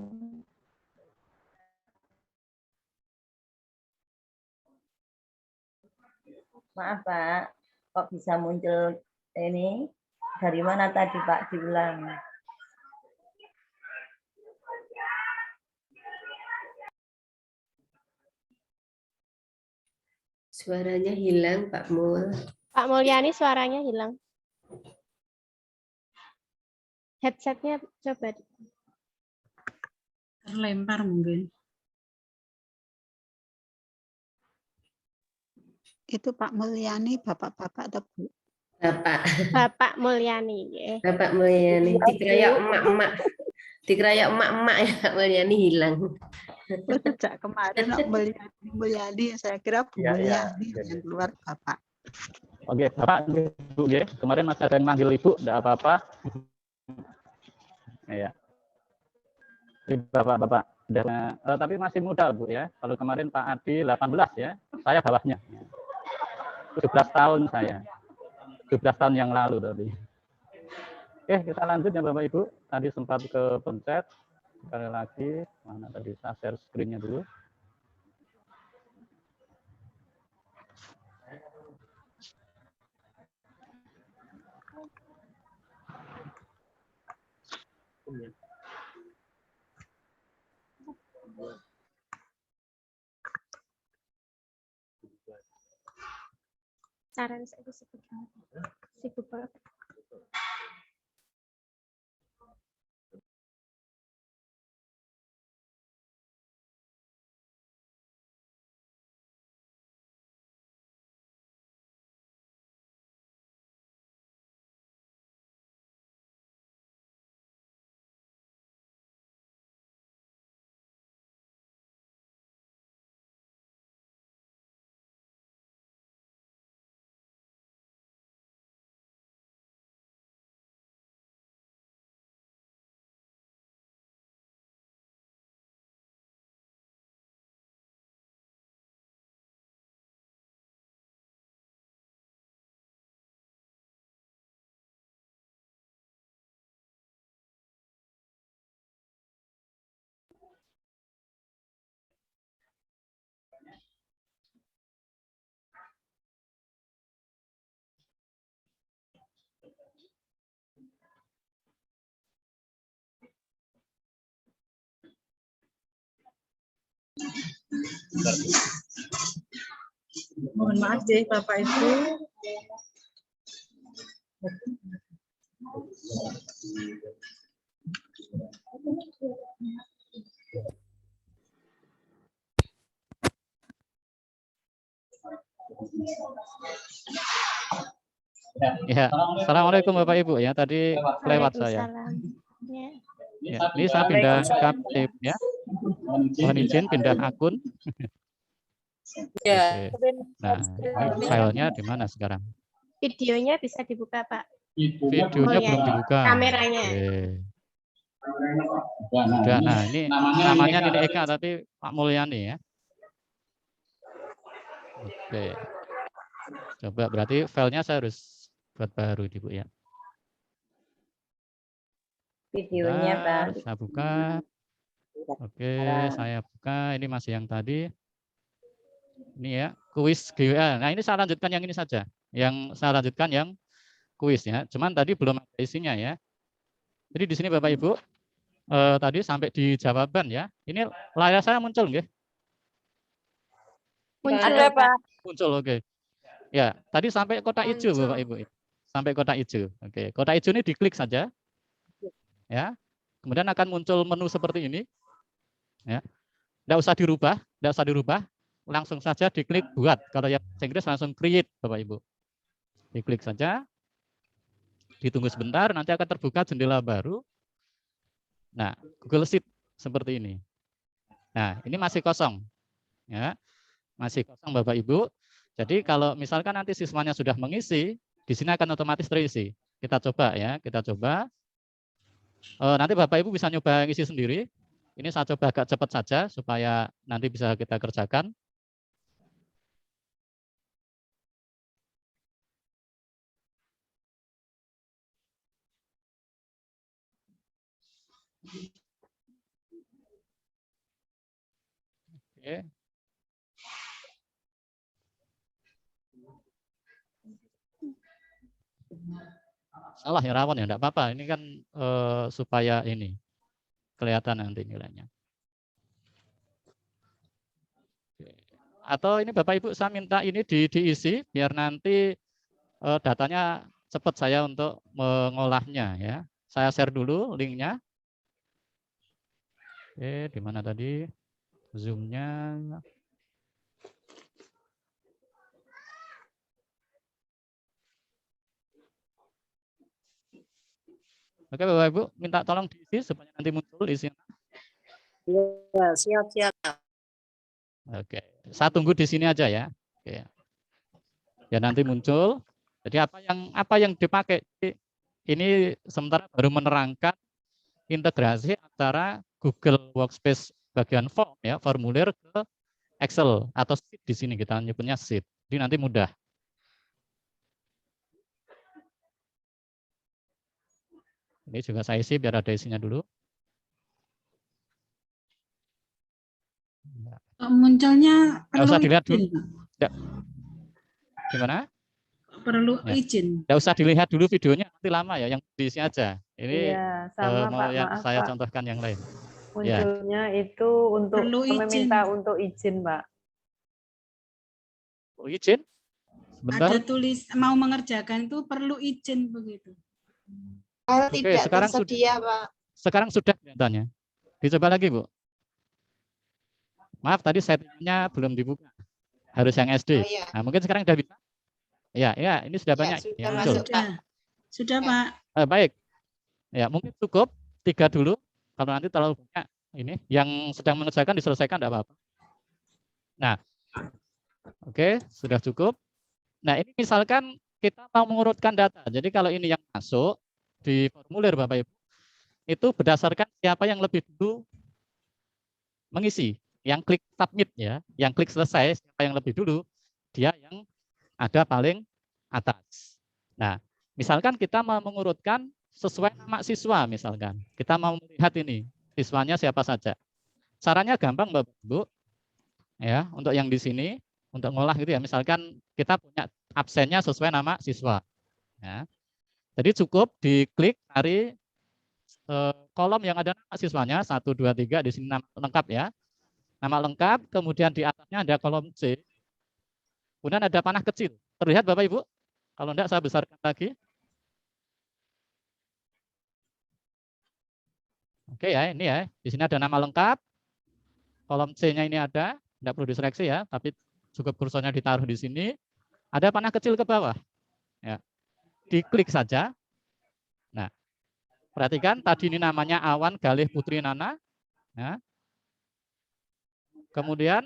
Maaf Pak, kok bisa muncul ini? Dari mana tadi Pak? Diulang. Suaranya hilang, Pak Mul. Pak Mulyani suaranya hilang. Headsetnya coba. Terlempar mungkin. Itu Pak Mulyani, bapak-bapak atau Bu? Bapak Mulyani. Ya. Bapak Mulyani. Dikeroyok emak-emak. Dikeroyok emak-emak ya Pak Mulyani hilang. Sejak kemarin Mulyani, saya kira Bu Mulyani yang keluar Bapak. Oke, Bapak, Ibu, ya. Kemarin masih ada yang manggil Ibu, tidak apa-apa. Ya. Bapak-bapak, tapi masih muda Bu ya. Kalau kemarin Pak Adi 18 ya, saya bawahnya. 17 tahun saya. 17 tahun yang lalu tadi. Oke, kita lanjut ya Bapak Ibu. Tadi sempat ke pencet. Sekali lagi, mana tadi saya share screen-nya dulu. Saran saya sibuk banget. Mohon maaf deh Bapak Ibu. Ya, Assalamualaikum Bapak Ibu ya. Tadi lewat saya. Ya. Ya, ini saya pindah ke ya. Mohon izin pindah akun. Ya. Oke. Nah, ini filenya di mana sekarang? Videonya bisa dibuka, Pak. Videonya belum dibuka. Kameranya. Oke. Udah, nah ini namanya Nini Eka tapi Pak Mulyani ya. Oke. Coba berarti filenya saya harus buat baru di Bu ya. Videonya, Pak. Saya buka. Oke, saya buka. Ini masih yang tadi. Ini ya, kuis GWA. Nah, ini saya lanjutkan yang ini saja. Yang saya lanjutkan yang kuis ya. Cuman tadi belum ada isinya ya. Jadi di sini Bapak Ibu tadi sampai di jawaban ya. Ini layar saya muncul nggih? Muncul, Ada, Pak. Muncul, oke. Ya, tadi sampai kotak hijau Bapak Ibu. Sampai kotak hijau. Oke, kotak hijau ini diklik saja. Ya. Kemudian akan muncul menu seperti ini. Ya. Enggak usah dirubah, enggak usah dirubah. Langsung saja diklik buat. Kalau yang bahasa Inggris langsung create Bapak Ibu. Diklik saja. Ditunggu sebentar, nanti akan terbuka jendela baru. Nah, Google Sheet seperti ini. Nah, ini masih kosong. Ya. Masih kosong Bapak Ibu. Jadi kalau misalkan nanti siswanya sudah mengisi, di sini akan otomatis terisi. Kita coba ya, kita coba. Nanti Bapak Ibu bisa nyoba ngisi sendiri. Ini saya coba agak cepat saja supaya nanti bisa kita kerjakan. Oke. Salah ya Rawan ya, enggak apa-apa. Ini kan supaya ini kelihatan nanti nilainya. Atau ini Bapak Ibu saya minta ini diisi biar nanti datanya cepat saya untuk mengolahnya ya. Saya share dulu linknya. Oke, di mana tadi Zoom-nya? Oke Bapak Ibu, minta tolong diisi supaya nanti muncul isinya. Iya, siap. Oke, saya tunggu di sini aja ya. Oke. Ya nanti muncul. Jadi apa yang dipakai ini sementara baru menerangkan integrasi antara Google Workspace bagian form ya, formulir ke Excel atau sheet di sini kita nyebutnya sheet. Jadi nanti mudah. Ini juga saya isi biar ada isinya dulu. Munculnya Nggak usah dilihat dulu. izin, Ya. Gimana? perlu Ya. izin. Nggak usah dilihat dulu videonya, nanti lama ya, yang diisi aja. Ini Iya, sama Pak, yang maaf, saya Pak. contohkan yang lain. Ya. Munculnya itu untuk Perlu izin. meminta untuk izin, Pak. Oh, izin? Sebentar. Ada tulis mau mengerjakan itu perlu izin begitu. Kalau Oke, tidak sekarang tersedia, Pak. Sekarang sudah kelihatannya. Dicoba lagi, Bu. Maaf, tadi settingnya belum dibuka. Harus yang SD. Oh, iya. Nah, mungkin sekarang sudah bisa. Ya, ini sudah banyak sudah yang muncul. masuk, Pak. Sudah, Pak. Baik. Ya, mungkin cukup 3 dulu. Kalau nanti terlalu banyak ini yang sedang mengerjakan diselesaikan tidak apa-apa. Nah, oke, sudah cukup. Nah, ini misalkan kita mau mengurutkan data. Jadi kalau ini yang masuk di formulir Bapak Ibu, itu berdasarkan siapa yang lebih dulu mengisi. Yang klik submit ya, yang klik selesai siapa yang lebih dulu, dia yang ada paling atas. Nah, misalkan kita mau mengurutkan sesuai nama siswa misalkan. Kita mau melihat ini, siswanya siapa saja. Caranya gampang Bapak Ibu. Ya, untuk yang di sini, untuk ngolah gitu ya, misalkan kita punya absennya sesuai nama siswa. Ya. Jadi cukup diklik cari kolom yang ada nama siswanya, 1, 2, 3, di sini nama lengkap ya. Nama lengkap, kemudian di atasnya ada kolom C. Kemudian ada panah kecil. Terlihat Bapak Ibu? Kalau enggak saya besarkan lagi. Oke ya, ini ya. Di sini ada nama lengkap. Kolom C-nya ini ada, enggak perlu diseleksi ya, tapi cukup kursornya ditaruh di sini. Ada panah kecil ke bawah. Ya. Diklik saja. Nah, perhatikan tadi ini namanya Awan Galih Putri Nana. Ya. Kemudian,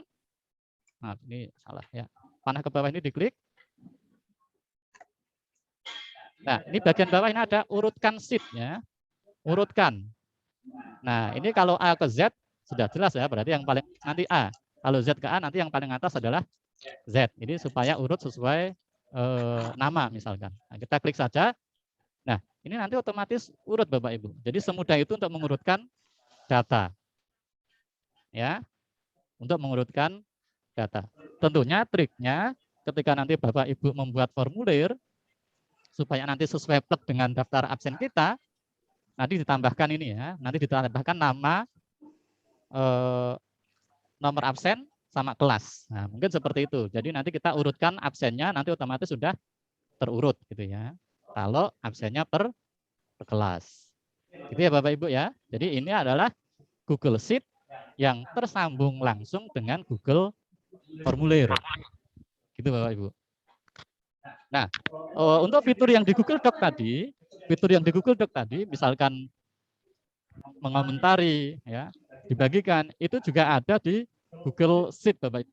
nah ini salah ya. Panah ke bawah ini diklik. Nah, ini bagian bawah ini ada urutkan sheet ya. Urutkan. Nah, ini kalau A ke Z sudah jelas ya, berarti yang paling nanti A. Kalau Z ke A nanti yang paling atas adalah Z. Ini supaya urut sesuai nama misalkan. Nah, kita klik saja. Nah, ini nanti otomatis urut Bapak Ibu. Jadi semudah itu untuk mengurutkan data. Ya. Untuk mengurutkan data. Tentunya triknya ketika nanti Bapak Ibu membuat formulir supaya nanti sesuai plek dengan daftar absen kita, nanti ditambahkan ini ya, nanti ditambahkan nama, nomor absen sama kelas. Nah, mungkin seperti itu. Jadi nanti kita urutkan absennya, nanti otomatis sudah terurut gitu ya. Kalau absennya per kelas. Gitu ya Bapak Ibu ya. Jadi ini adalah Google Sheet yang tersambung langsung dengan Google Formulir. Gitu Bapak Ibu. Nah, untuk fitur yang di Google Doc tadi, misalkan mengomentari, ya, dibagikan, itu juga ada di Google Sheet, Bapak Ibu.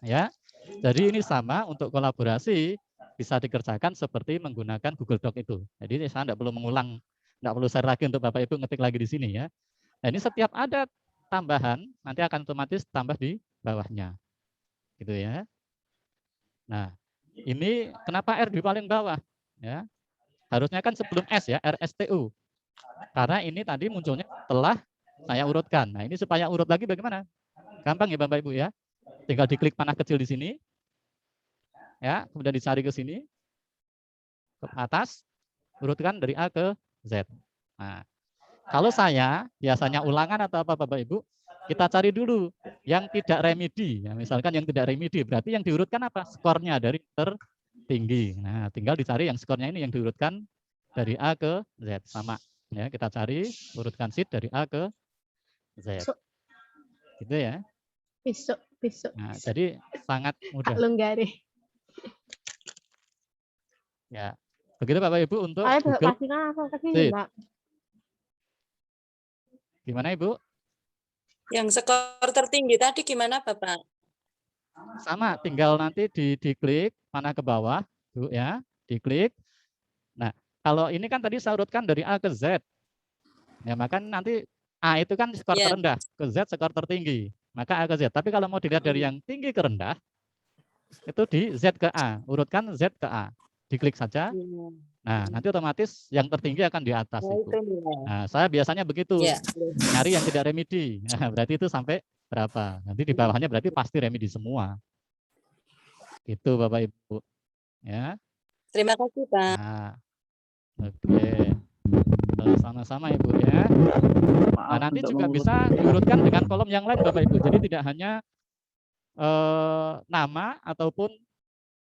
Ya, jadi ini sama untuk kolaborasi bisa dikerjakan seperti menggunakan Google Doc itu. Jadi saya tidak perlu mengulang, tidak perlu share lagi untuk Bapak Ibu ngetik lagi di sini ya. Nah, ini setiap ada tambahan nanti akan otomatis tambah di bawahnya, gitu ya. Nah. Ini kenapa R di paling bawah? Ya, harusnya kan sebelum S ya, RSTU. Karena ini tadi munculnya telah saya urutkan. Nah ini supaya urut lagi bagaimana? Gampang ya Bapak Ibu ya. Tinggal diklik panah kecil di sini. Ya, kemudian dicari ke sini. Ke atas. Urutkan dari A ke Z. Nah, kalau saya biasanya ulangan atau apa Bapak Ibu, kita cari dulu yang tidak remedi. Ya, misalkan yang tidak remedi, berarti yang diurutkan apa? Skornya dari tertinggi. Nah, tinggal dicari yang skornya ini yang diurutkan dari A ke Z. Sama. Ya, kita cari urutkan sheet dari A ke Z. Besok. Gitu ya. Besok. Nah, jadi sangat mudah. Lenggari. Ya. Begitu Bapak Ibu untuk Ayo, Google Sheet. Mbak. Gimana Ibu? Yang skor tertinggi tadi gimana Bapak? Sama, tinggal nanti diklik panah ke bawah, Bu ya, diklik. Nah, kalau ini kan tadi saya urutkan dari A ke Z. Ya, maka nanti A itu kan skor terendah, ke Z skor tertinggi. Maka A ke Z. Tapi kalau mau dilihat dari yang tinggi ke rendah, itu di Z ke A, urutkan Z ke A. Diklik saja. Nah, nanti otomatis yang tertinggi akan di atas. Itu. Nah, saya biasanya begitu, nyari yang tidak remedi. Nah, berarti itu sampai berapa? Nanti di bawahnya berarti pasti remedi semua. Itu Bapak Ibu. Ya. Terima kasih Pak. Nah, oke. Sama-sama Ibu ya. Nah, nanti juga bisa diurutkan dengan kolom yang lain Bapak Ibu. Jadi tidak hanya nama ataupun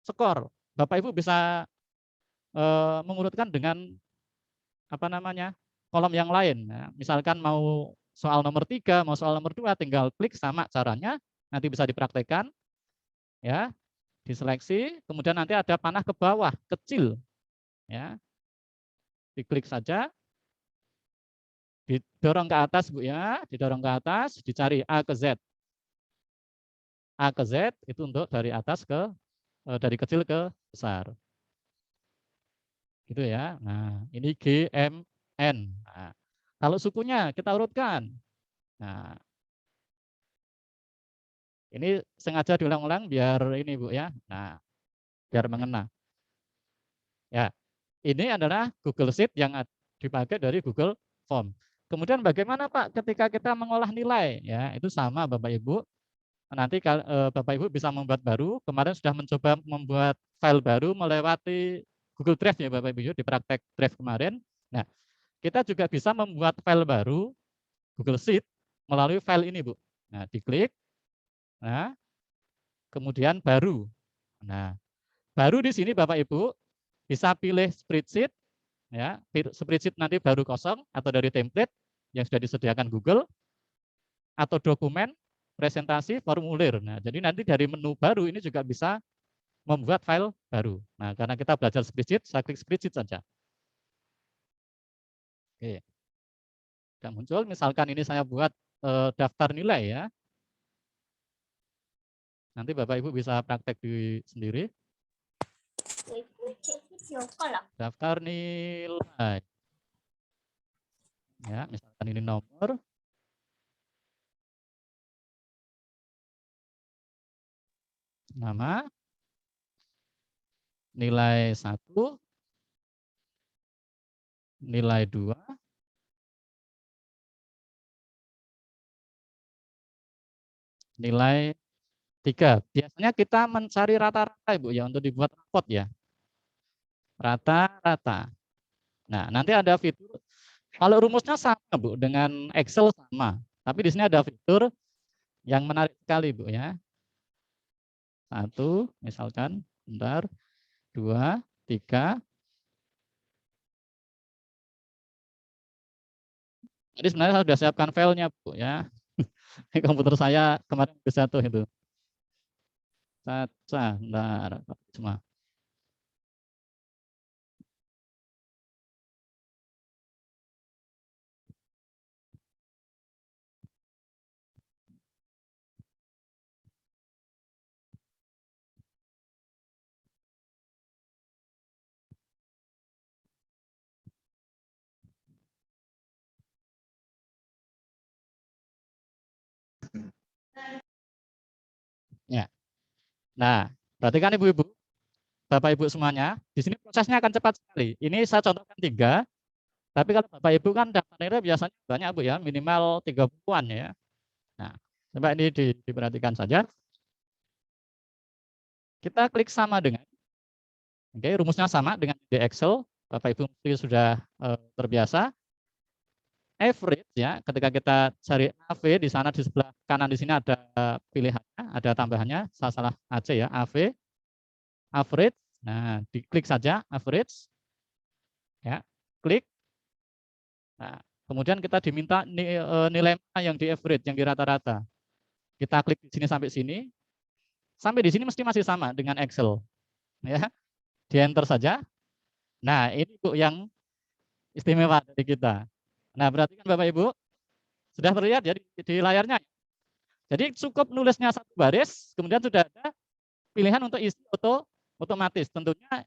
skor. Bapak Ibu bisa mengurutkan dengan apa namanya kolom yang lain. Nah, misalkan mau soal nomor 3, mau soal nomor 2, tinggal klik sama caranya, nanti bisa dipraktekkan, ya, diseleksi, kemudian nanti ada panah ke bawah kecil, ya, diklik saja, didorong ke atas Bu ya, didorong ke atas, dicari A ke Z, A ke Z itu untuk dari atas ke dari kecil ke besar. Gitu ya. Nah, ini GMN. Nah, kalau sukunya kita urutkan. Nah, ini sengaja diulang-ulang biar ini Bu ya. Nah, biar mengena. Ya, ini adalah Google Sheet yang dipakai dari Google Form. Kemudian bagaimana Pak ketika kita mengolah nilai? Ya, itu sama Bapak Ibu. Nanti Bapak Ibu bisa membuat baru. Kemarin sudah mencoba membuat file baru melewati Google Drive ya Bapak Ibu di praktek Drive kemarin. Nah, kita juga bisa membuat file baru Google Sheet melalui file ini Bu. Nah, diklik. Nah, kemudian baru. Nah, baru di sini Bapak Ibu bisa pilih spreadsheet ya, spreadsheet nanti baru kosong atau dari template yang sudah disediakan Google atau dokumen, presentasi, formulir. Nah, jadi nanti dari menu baru ini juga bisa membuat file baru. Nah, karena kita belajar spreadsheet, saya klik spreadsheet saja. Oke. Sudah muncul, misalkan ini saya buat daftar nilai ya. Nanti Bapak Ibu bisa praktek sendiri. Daftar nilai. Ya, misalkan ini nomor. Nama. Nilai 1. Nilai 2. Nilai 3. Biasanya kita mencari rata-rata Ibu ya untuk dibuat rapot ya. Rata-rata. Nah, nanti ada fitur, kalau rumusnya sama Bu dengan Excel sama, tapi di sini ada fitur yang menarik sekali Bu ya. 1, misalkan, bentar, 2, 3. Jadi sebenarnya saya sudah siapkan filenya Bu ya. Komputer saya kemarin bisa tuh itu. Caca, bentar, semua. Ya. Nah, perhatikan Ibu-ibu, Bapak Ibu semuanya, di sini prosesnya akan cepat sekali. Ini saya contohkan 3, tapi kalau Bapak Ibu kan daftar nilai biasanya banyak Bu ya, minimal 30-an ya. Nah, coba ini diperhatikan saja. Kita klik sama dengan, oke, rumusnya sama dengan di Excel. Bapak Ibu sudah terbiasa. Average ya, ketika kita cari AV di sana di sebelah kanan di sini ada pilihannya, ada tambahannya, saya salah AC ya, AV, average. Nah, diklik saja average. Ya, klik. Nah, kemudian kita diminta nilai yang di average, yang di rata-rata. Kita klik di sini sampai sini. Sampai di sini mesti masih sama dengan Excel. Ya. Di enter saja. Nah, ini Bu yang istimewa dari kita. Nah, berarti kan Bapak Ibu sudah terlihat ya di layarnya. Jadi cukup nulisnya 1 baris, kemudian sudah ada pilihan untuk isi otomatis. Tentunya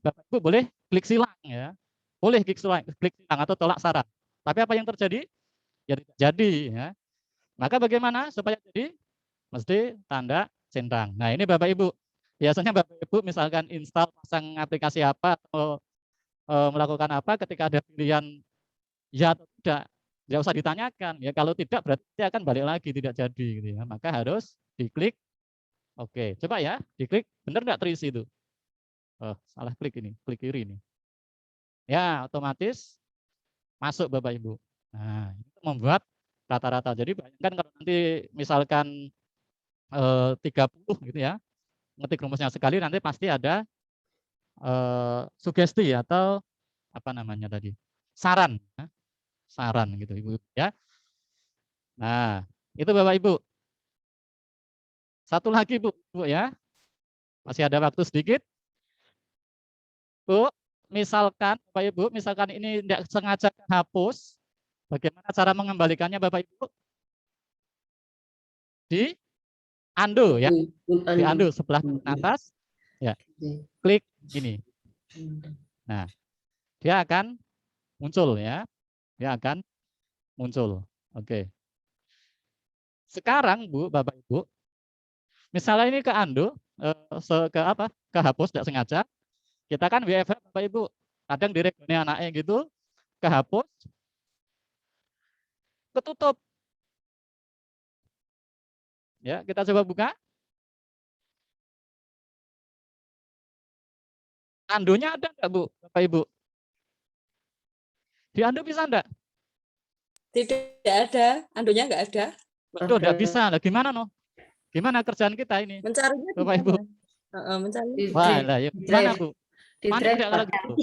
Bapak Ibu boleh klik silang ya. Boleh klik silang atau tolak saran. Tapi apa yang terjadi? Ya tidak jadi ya. Maka bagaimana supaya jadi? Mesti tanda centang. Nah, ini Bapak Ibu. Biasanya Bapak Ibu misalkan install pasang aplikasi apa atau melakukan apa ketika ada pilihan ya atau tidak, tidak usah ditanyakan ya. Kalau tidak berarti dia akan balik lagi tidak jadi gitu ya. Maka harus diklik. Oke, coba ya, diklik. Benar nggak terisi itu? Oh, salah klik ini, klik kiri ini. Ya, otomatis masuk Bapak Ibu. Nah, itu membuat rata-rata. Jadi bayangkan kalau nanti misalkan 30 gitu ya, ngetik rumusnya sekali nanti pasti ada sugesti atau apa namanya tadi? Saran. Ya. Saran gitu Ibu ya. Nah, itu Bapak Ibu. Satu lagi Bu ya. Masih ada waktu sedikit. Bu, misalkan Bapak Ibu, misalkan ini tidak sengaja hapus, bagaimana cara mengembalikannya Bapak Ibu? Di undo ya. Di undo sebelah atas. Ya. Klik ini. Nah, dia akan muncul ya. Dia akan muncul. Oke. Sekarang Bu, Bapak Ibu, misalnya ini ke undo, kehapus tidak sengaja. Kita kan WFH Bapak Ibu, kadang direkomendasi anaknya gitu, kehapus, ketutup. Ya, kita coba buka. Undo-nya ada enggak Bu, Bapak Ibu? Di undo bisa enggak? Tidak ada, undo-nya enggak ada. Waduh, enggak bisa. Lah gimana no? Gimana kerjaan kita ini? Mencarinya Bapak Ibu. Mencari. Wah, lah ya gimana Bu? Panik enggak kalau gitu?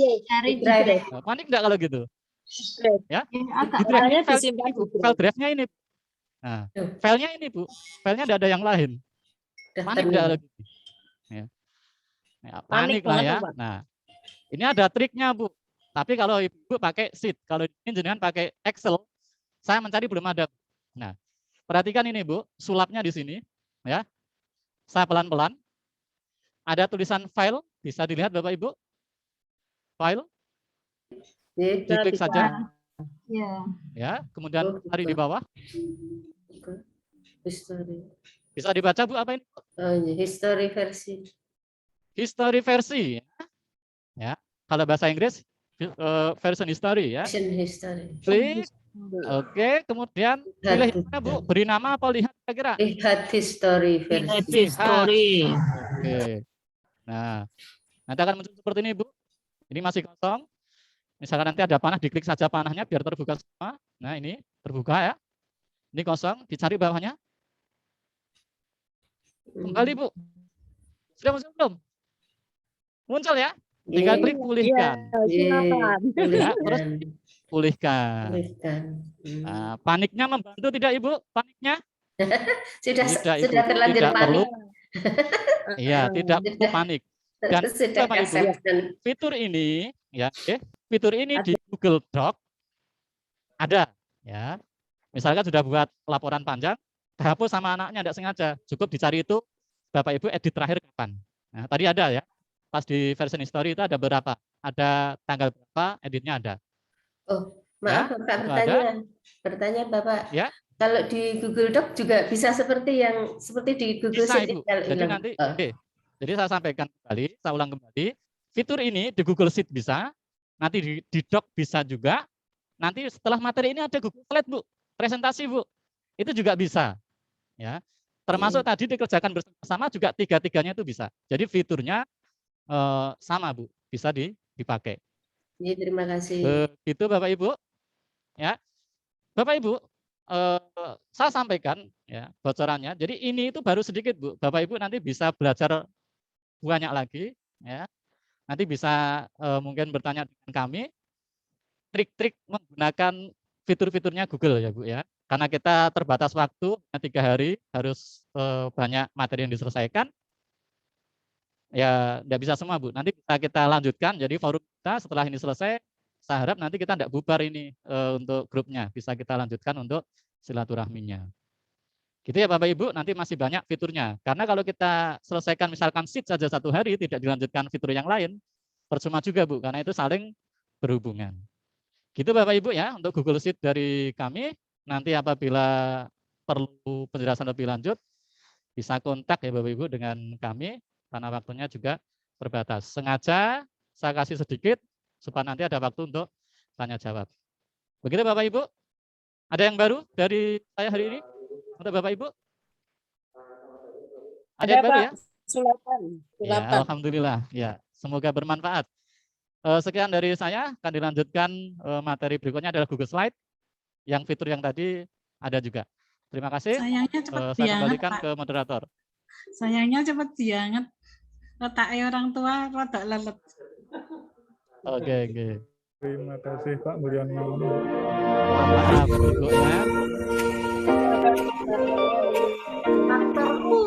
Panik enggak kalau gitu? Ya, di drive-nya disimpan file drive-nya ini. Nah, filenya ini Bu, filenya enggak ada yang lain. Panik enggak kalau gitu? Ya. Ya, panik lah ya. Nah, ini ada triknya Bu. Tapi kalau Ibu pakai sheet, kalau ini jenengan pakai Excel, saya mencari belum ada. Nah, perhatikan ini Bu, sulapnya di sini, ya. Saya pelan-pelan. Ada tulisan file, bisa dilihat Bapak Ibu? File. Diklik saja. Ya. Ya, kemudian tarik di bawah. History. Bisa dibaca Bu apa ini? History versi. History versi. Ya. Kalau bahasa Inggris version history ya. Version history. Klik. Oke, kemudian pilih mana Bu? Beri nama apa lihat kira-kira? Lihat history versi. Lihat history. Oke. Nah, nanti akan muncul seperti ini Bu. Ini masih kosong. Misalkan nanti ada panah, diklik saja panahnya biar terbuka semua. Nah, ini terbuka ya. Ini kosong, dicari bawahnya. Kembali Bu. Sudah muncul belum? Muncul ya? Tinggal klik pulihkan. Ya, terus pulihkan. Nah, paniknya membantu tidak Ibu? Paniknya? sudah terlanjur tidak panik. Perlu. Iya, tidak perlu panik. Dan Bapak Ibu, fitur ini ya, fitur ini di Google Doc ada ya. Misalkan sudah buat laporan panjang, hapus sama anaknya tidak sengaja, cukup dicari itu Bapak Ibu edit terakhir kapan. Nah, tadi ada ya. Pas di version history itu ada berapa? Ada tanggal berapa, editnya ada. Oh, maaf ya, Bapak bertanya Bapak. Ya. Kalau di Google Doc juga bisa seperti di Google Bisa, Sheet. Ibu. Jadi nanti jadi saya sampaikan kembali, saya ulang kembali. Fitur ini di Google Sheet bisa, nanti di Doc bisa juga. Nanti setelah materi ini ada Google Slide, Bu. Presentasi, Bu. Itu juga bisa. Ya. Termasuk tadi dikerjakan bersama juga tiga-tiganya itu bisa. Jadi fiturnya sama, Bu. Bisa dipakai. Ya, terima kasih. Begitu Bapak Ibu. Ya. Bapak Ibu, saya sampaikan ya bocorannya. Jadi ini itu baru sedikit, Bu. Bapak Ibu nanti bisa belajar banyak lagi ya. Nanti bisa mungkin bertanya dengan kami trik-trik menggunakan fitur-fiturnya Google ya Bu ya. Karena kita terbatas waktu 3 hari harus banyak materi yang diselesaikan. Ya tidak bisa semua Bu. Nanti bisa kita lanjutkan. Jadi forum kita setelah ini selesai, saya harap nanti kita tidak bubar ini untuk grupnya. Bisa kita lanjutkan untuk silaturahminya. Gitu ya Bapak Ibu, nanti masih banyak fiturnya. Karena kalau kita selesaikan misalkan sheet saja 1 hari, tidak dilanjutkan fitur yang lain, percuma juga Bu, karena itu saling berhubungan. Gitu Bapak Ibu ya, untuk Google Sheet dari kami. Nanti apabila perlu penjelasan lebih lanjut, bisa kontak ya Bapak Ibu dengan kami, karena waktunya juga terbatas. Sengaja saya kasih sedikit, supaya nanti ada waktu untuk tanya jawab. Begitu Bapak Ibu. Ada yang baru dari saya hari ini? Untuk Bapak Ibu? Ada yang baru ya? Sulatan. Ya, alhamdulillah. Ya, semoga bermanfaat. Sekian dari saya, akan dilanjutkan materi berikutnya adalah Google Slide. Yang fitur yang tadi ada juga. Terima kasih. Sayangnya cepat saya banget, kembalikan Pak. ke moderator. Sayangnya cepet banget. Letaknya orang tua rada lelet. Oke. Terima kasih Pak Mulyani. Maaf Ibu ya. Aktorku.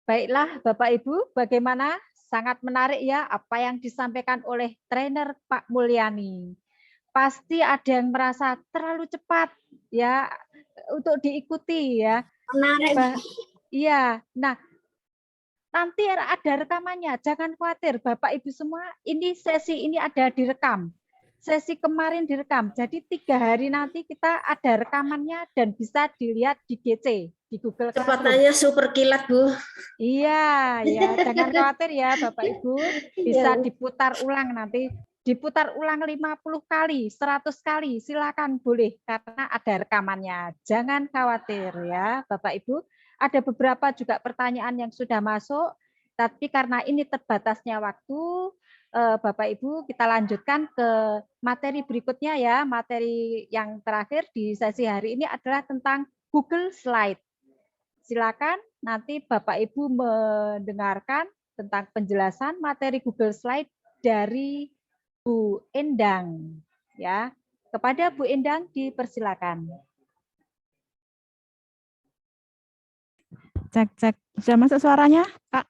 Baiklah Bapak Ibu, bagaimana? Sangat menarik ya apa yang disampaikan oleh trainer Pak Mulyani. Pasti ada yang merasa terlalu cepat ya untuk diikuti ya. Menarik. Iya. Nah, nanti ada rekamannya. Jangan khawatir Bapak Ibu semua, ini sesi ini ada direkam. Sesi kemarin direkam. Jadi 3 hari nanti kita ada rekamannya dan bisa dilihat di GC, di Google Classroom. Cepatannya super kilat, Bu. Iya, ya. Jangan khawatir ya Bapak Ibu. Bisa diputar ulang nanti. Diputar ulang 50 kali, 100 kali. Silakan boleh karena ada rekamannya. Jangan khawatir ya Bapak Ibu. Ada beberapa juga pertanyaan yang sudah masuk. Tapi karena ini terbatasnya waktu, Bapak Ibu kita lanjutkan ke materi berikutnya ya. Materi yang terakhir di sesi hari ini adalah tentang Google Slide. Silakan nanti Bapak Ibu mendengarkan tentang penjelasan materi Google Slide dari Bu Endang ya. Kepada Bu Endang dipersilakan. Cek. Sudah masuk suaranya, Kak?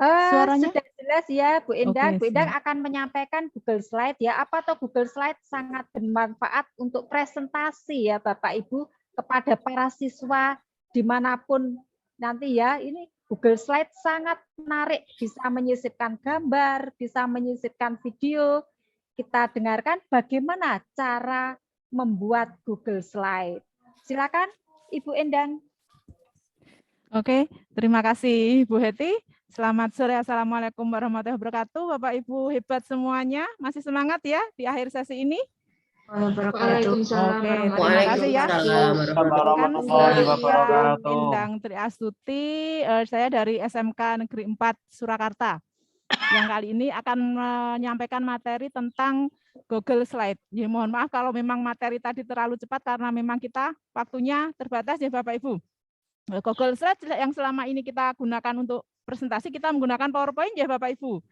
Suaranya? Sudah jelas ya, Bu Endang. Oke, Bu Endang siap. akan menyampaikan Google Slide ya. Apa toh Google Slide sangat bermanfaat untuk presentasi ya Bapak Ibu kepada para siswa dimanapun nanti ya. Ini Google Slide sangat menarik, bisa menyisipkan gambar, bisa menyisipkan video. Kita dengarkan bagaimana cara membuat Google Slide. Silakan Ibu Endang. Oke, terima kasih Bu Heti. Selamat sore, Assalamualaikum warahmatullahi wabarakatuh. Bapak Ibu hebat semuanya, masih semangat ya di akhir sesi ini? Waalaikumsalam Oke, terima kasih ya. warahmatullahi wabarakatuh. Endang Triastuti, saya dari SMK Negeri 4 Surakarta. Yang kali ini akan menyampaikan materi tentang Google Slide. Ya, mohon maaf kalau memang materi tadi terlalu cepat karena memang kita waktunya terbatas ya Bapak Ibu. Google Slide yang selama ini kita gunakan untuk presentasi, kita menggunakan PowerPoint ya Bapak Ibu.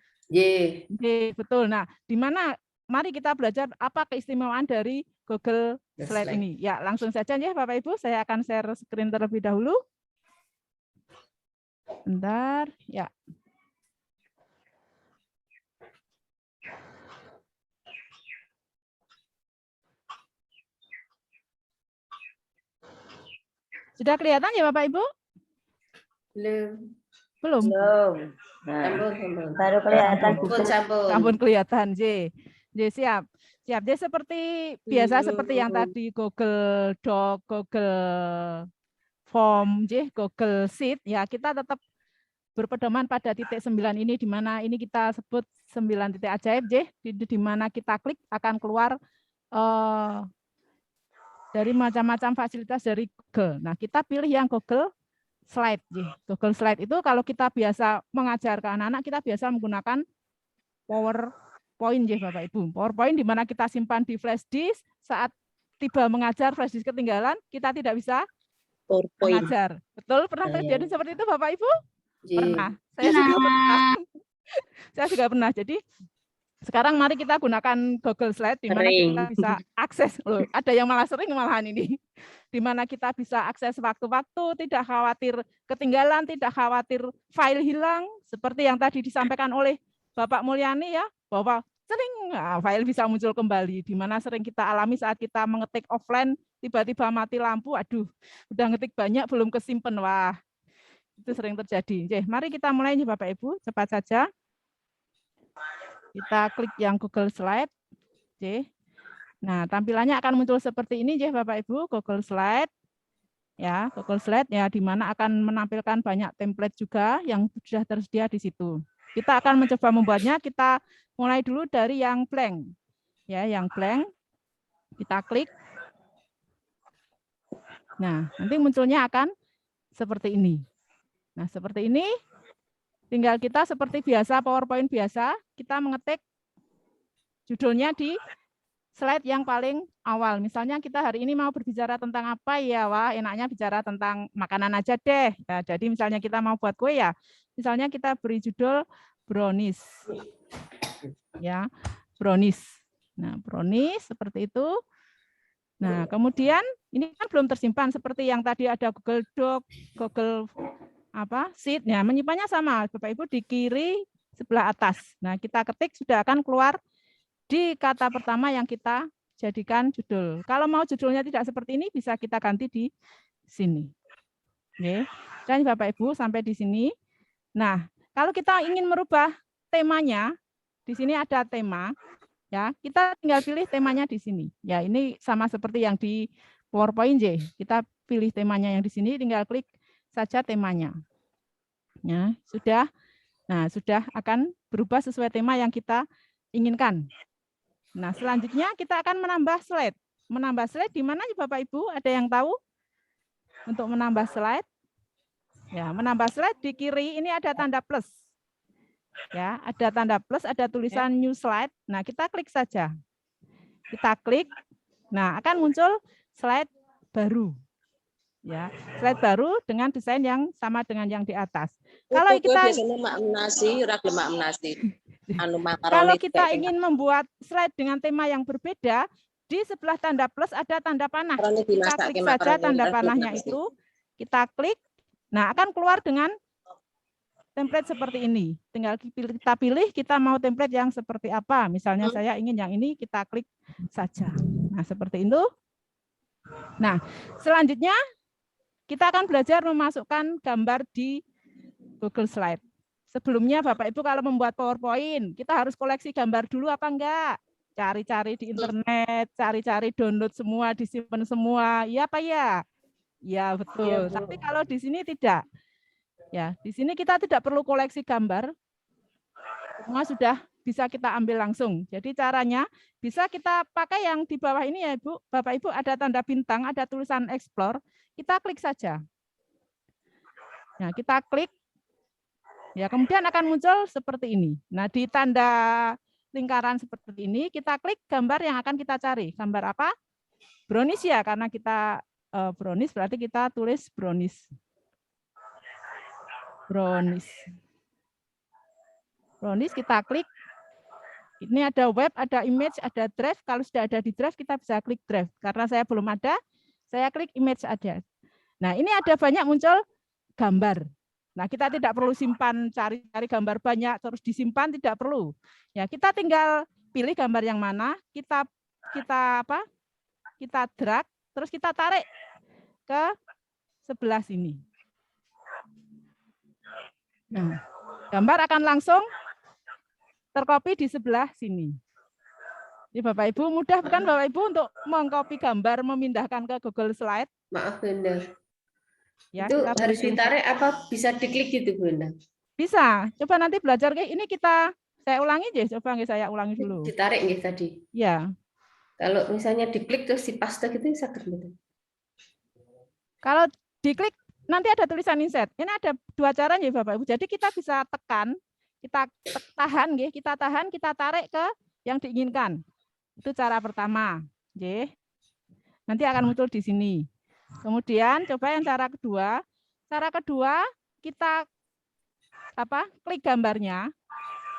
Betul. Nah, di mana mari kita belajar apa keistimewaan dari Google Slide ini. Ya, langsung saja ya Bapak Ibu, saya akan share screen terlebih dahulu. Bentar, ya. Sudah kelihatan ya Bapak Ibu? Belum. Nah, baru kelihatan. Sampun kelihatan, J. Siap. Jadi seperti biasa seperti yang tadi Google Doc, Google Form, Google Sheet, ya kita tetap berpedoman pada titik 9 ini, di mana ini kita sebut 9 titik ajaib, di mana kita klik akan keluar dari macam-macam fasilitas dari Google. Nah, kita pilih yang Google Slide. Google Slide itu kalau kita biasa mengajar ke anak-anak, kita biasa menggunakan PowerPoint, Bapak Ibu. PowerPoint di mana kita simpan di flash disk, saat tiba mengajar flash disk ketinggalan, kita tidak bisa mengajar. Betul? Pernah terjadi seperti itu Bapak Ibu? Pernah. Saya juga pernah. Saya juga pernah. Jadi sekarang mari kita gunakan Google Slide di mana kita bisa akses. Loh, ada yang malah sering malahan ini. Di mana kita bisa akses waktu-waktu, tidak khawatir ketinggalan, tidak khawatir file hilang, seperti yang tadi disampaikan oleh Bapak Mulyani ya, bahwa sering file bisa muncul kembali, di mana sering kita alami saat kita mengetik offline, tiba-tiba mati lampu, aduh, udah ngetik banyak belum kesimpan, wah, itu sering terjadi. Mari kita mulai nih Bapak Ibu, cepat saja. Kita klik yang Google Slide. Nah, tampilannya akan muncul seperti ini Bapak Ibu, Google Slide. Ya, Google Slide ya di mana akan menampilkan banyak template juga yang sudah tersedia di situ. Kita akan mencoba membuatnya, kita mulai dulu dari yang blank. Ya, yang blank. Kita klik. Nah, nanti munculnya akan seperti ini. Nah, seperti ini. Tinggal kita seperti biasa, PowerPoint biasa, kita mengetik judulnya di slide yang paling awal. Misalnya kita hari ini mau berbicara tentang apa ya, wah enaknya bicara tentang makanan aja deh. Ya, jadi misalnya kita mau buat kue ya, misalnya kita beri judul brownies. Ya, brownies. Nah, brownies seperti itu. Nah, kemudian ini kan belum tersimpan seperti yang tadi ada Google Doc, Google Sheet. Nah, menyimpannya sama Bapak Ibu di kiri sebelah atas. Nah, kita ketik sudah akan keluar di kata pertama yang kita jadikan judul. Kalau mau judulnya tidak seperti ini bisa kita ganti di sini. Oke. Dan Bapak Ibu sampai di sini. Nah, kalau kita ingin merubah temanya, di sini ada tema, ya. Kita tinggal pilih temanya di sini. Ya, ini sama seperti yang di PowerPoint Kita pilih temanya yang di sini, tinggal klik saja temanya. Ya, sudah. Nah, sudah akan berubah sesuai tema yang kita inginkan. Nah, selanjutnya kita akan menambah slide. Menambah slide di mana Bapak Ibu? Ada yang tahu? Untuk menambah slide? Ya, menambah slide di kiri ini ada tanda plus. Ya, ada tanda plus, ada tulisan new slide. Nah, kita klik saja. Kita klik. Nah, akan muncul slide baru. Ya, slide baru dengan desain yang sama dengan yang di atas. Kalau kita biasanya mak nasi, ragil mak nasi. Anu kalau makaroni kita kayak ingin membuat slide dengan tema yang berbeda, di sebelah tanda plus ada tanda panah. Makaroni Kita dimasak klik ke saja makaroni tanda ragil panahnya nasi. itu, kita klik. Nah, akan keluar dengan template seperti ini. Tinggal kita pilih kita mau template yang seperti apa. Misalnya saya ingin yang ini, kita klik saja. Nah, seperti itu. Nah, selanjutnya kita akan belajar memasukkan gambar di Google Slide. Sebelumnya Bapak Ibu kalau membuat PowerPoint, kita harus koleksi gambar dulu apa enggak? Cari-cari di internet, cari-cari download semua, disimpan semua. Iya apa ya? Ya, betul. Bu. Tapi kalau di sini tidak. Ya, di sini kita tidak perlu koleksi gambar. Semua sudah bisa kita ambil langsung. Jadi caranya bisa kita pakai yang di bawah ini ya, Ibu. Bapak Ibu ada tanda bintang, ada tulisan explore. Kita klik saja. Nah, kita klik. Ya, kemudian akan muncul seperti ini. Nah, di tanda lingkaran seperti ini, kita klik gambar yang akan kita cari. Gambar apa? Brownies ya, karena kita brownies berarti kita tulis brownies. Brownies. Brownies kita klik. Ini ada web, ada image, ada drive. Kalau sudah ada di drive, kita bisa klik drive. Karena saya belum ada, saya klik image aja. Nah, ini ada banyak muncul gambar. Nah, kita tidak perlu simpan, cari-cari gambar banyak, terus disimpan, tidak perlu. Ya, kita tinggal pilih gambar yang mana, kita drag, terus kita tarik ke sebelah sini. Nah, gambar akan langsung tercopy di sebelah sini. Ini Bapak Ibu, mudah bukan Bapak Ibu untuk mengcopy gambar, memindahkan ke Google Slide? Maaf Bunda. Ya, Itu kita harus pilih. ditarik apa bisa diklik gitu Bunda? Bisa. Coba nanti belajar kayak ini saya ulangi aja, coba saya ulangi dulu. Ditarik nggih tadi. Ya. Kalau misalnya diklik terus dipaste gitu sakit gitu. Kalau diklik nanti ada tulisan insert. Ini ada dua cara ya Bapak Ibu. Jadi kita bisa tekan, kita tahan nggih, kita tarik ke yang diinginkan. Itu cara pertama, nggih. Nanti akan muncul di sini. Kemudian coba yang cara kedua. Cara kedua kita klik gambarnya,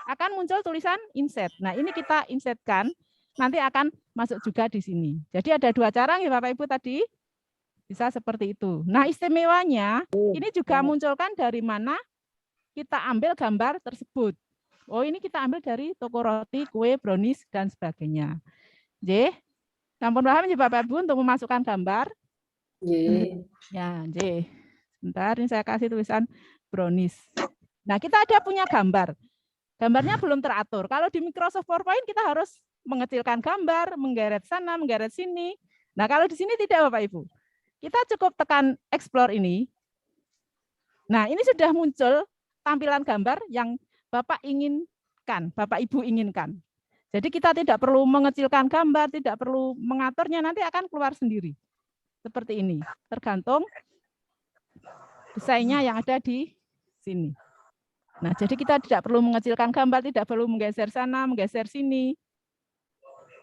akan muncul tulisan insert. Nah, ini kita insertkan, nanti akan masuk juga di sini. Jadi ada dua cara ya Bapak Ibu tadi. Bisa seperti itu. Nah, istimewanya ini juga munculkan dari mana kita ambil gambar tersebut. Oh, ini kita ambil dari toko roti, kue, brownies, dan sebagainya. J. Sampun paham ya Bapak Ibu untuk memasukkan gambar? Ya, J. Sebentar, ini saya kasih tulisan brownies. Nah, kita ada punya gambar. Gambarnya belum teratur. Kalau di Microsoft PowerPoint kita harus mengecilkan gambar, menggeret sana, menggeret sini. Nah, kalau di sini tidak Bapak Ibu. Kita cukup tekan explore ini. Nah, ini sudah muncul tampilan gambar yang Bapak inginkan, Bapak Ibu inginkan. Jadi kita tidak perlu mengecilkan gambar, tidak perlu mengaturnya, nanti akan keluar sendiri. Seperti ini, tergantung desainnya yang ada di sini. Nah, jadi kita tidak perlu mengecilkan gambar, tidak perlu menggeser sana, menggeser sini.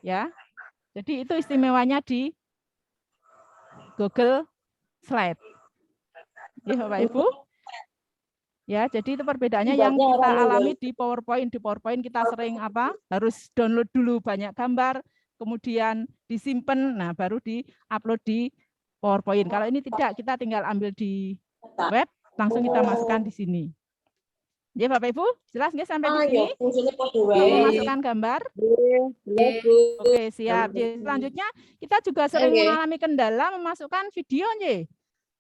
Ya. Jadi itu istimewanya di Google Slide. Ya, Bapak Ibu. Ya, jadi itu perbedaannya yang kita alami di PowerPoint. Di PowerPoint kita sering harus download dulu banyak gambar, kemudian disimpan, nah baru di-upload di PowerPoint. Kalau ini tidak, kita tinggal ambil di web, langsung kita masukkan di sini. Ya, Bapak Ibu, jelas nggak sampai di sini? Memasukkan gambar? Oke, siap. Ya, selanjutnya kita juga sering mengalami kendala memasukkan video, ya.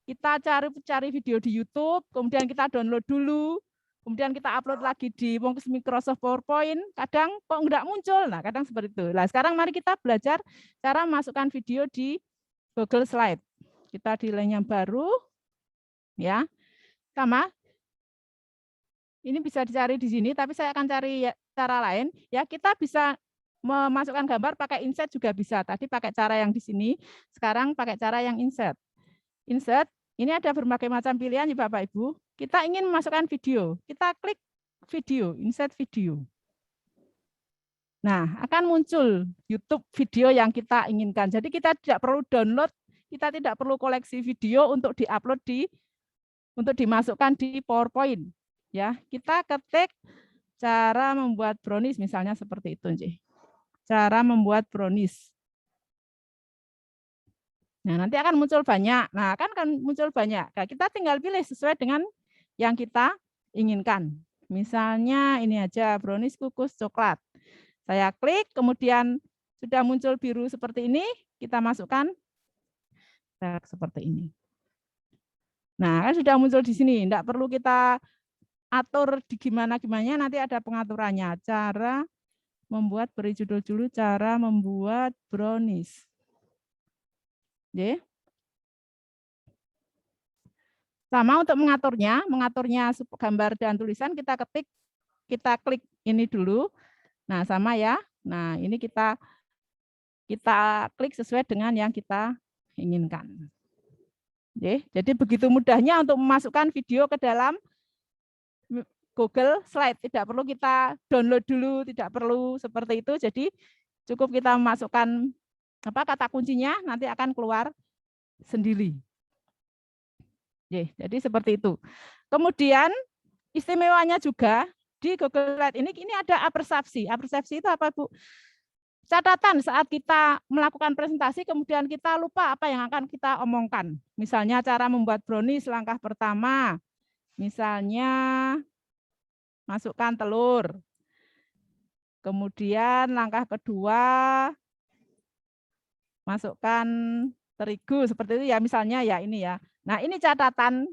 Kita cari video di YouTube, kemudian kita download dulu, kemudian kita upload lagi di Microsoft PowerPoint, kadang kok nggak muncul. Nah, kadang seperti itu. Nah, sekarang mari kita belajar cara memasukkan video di Google Slide. Kita di line yang baru, ya, sama. Ini bisa dicari di sini, tapi saya akan cari cara lain. Ya, kita bisa memasukkan gambar pakai insert juga bisa. Tadi pakai cara yang di sini, sekarang pakai cara yang insert. Insert, Ini ada berbagai macam pilihan ya Bapak Ibu. Kita ingin memasukkan video, kita klik video, insert video. Nah, akan muncul YouTube video yang kita inginkan. Jadi kita tidak perlu download, kita tidak perlu koleksi video untuk diupload untuk dimasukkan di PowerPoint. Ya, kita ketik cara membuat brownies misalnya seperti itu, Nggih. Cara membuat brownies. Nah, nanti akan muncul banyak. Nah, akan muncul banyak. Nah, kita tinggal pilih sesuai dengan yang kita inginkan. Misalnya ini aja, brownies kukus coklat. Saya klik, kemudian sudah muncul biru seperti ini, kita masukkan seperti ini. Nah, kan sudah muncul di sini. Tidak perlu kita atur di gimana-gimana, nanti ada pengaturannya. Cara membuat, beri judul dulu, cara membuat brownies. Oke. Sama untuk mengaturnya gambar dan tulisan kita ketik, kita klik ini dulu. Nah, sama ya. Nah, ini kita klik sesuai dengan yang kita inginkan. Oke, jadi begitu mudahnya untuk memasukkan video ke dalam Google Slide. Tidak perlu kita download dulu, tidak perlu seperti itu. Jadi cukup kita memasukkan kata kuncinya, nanti akan keluar sendiri. Jadi seperti itu. Kemudian istimewanya juga di Google Slide ini ada apersepsi. Apersepsi itu apa, Bu? Catatan saat kita melakukan presentasi, kemudian kita lupa apa yang akan kita omongkan. Misalnya cara membuat brownies langkah pertama. Misalnya masukkan telur. Kemudian langkah kedua masukkan terigu seperti itu ya, misalnya ya ini ya. Nah, ini catatan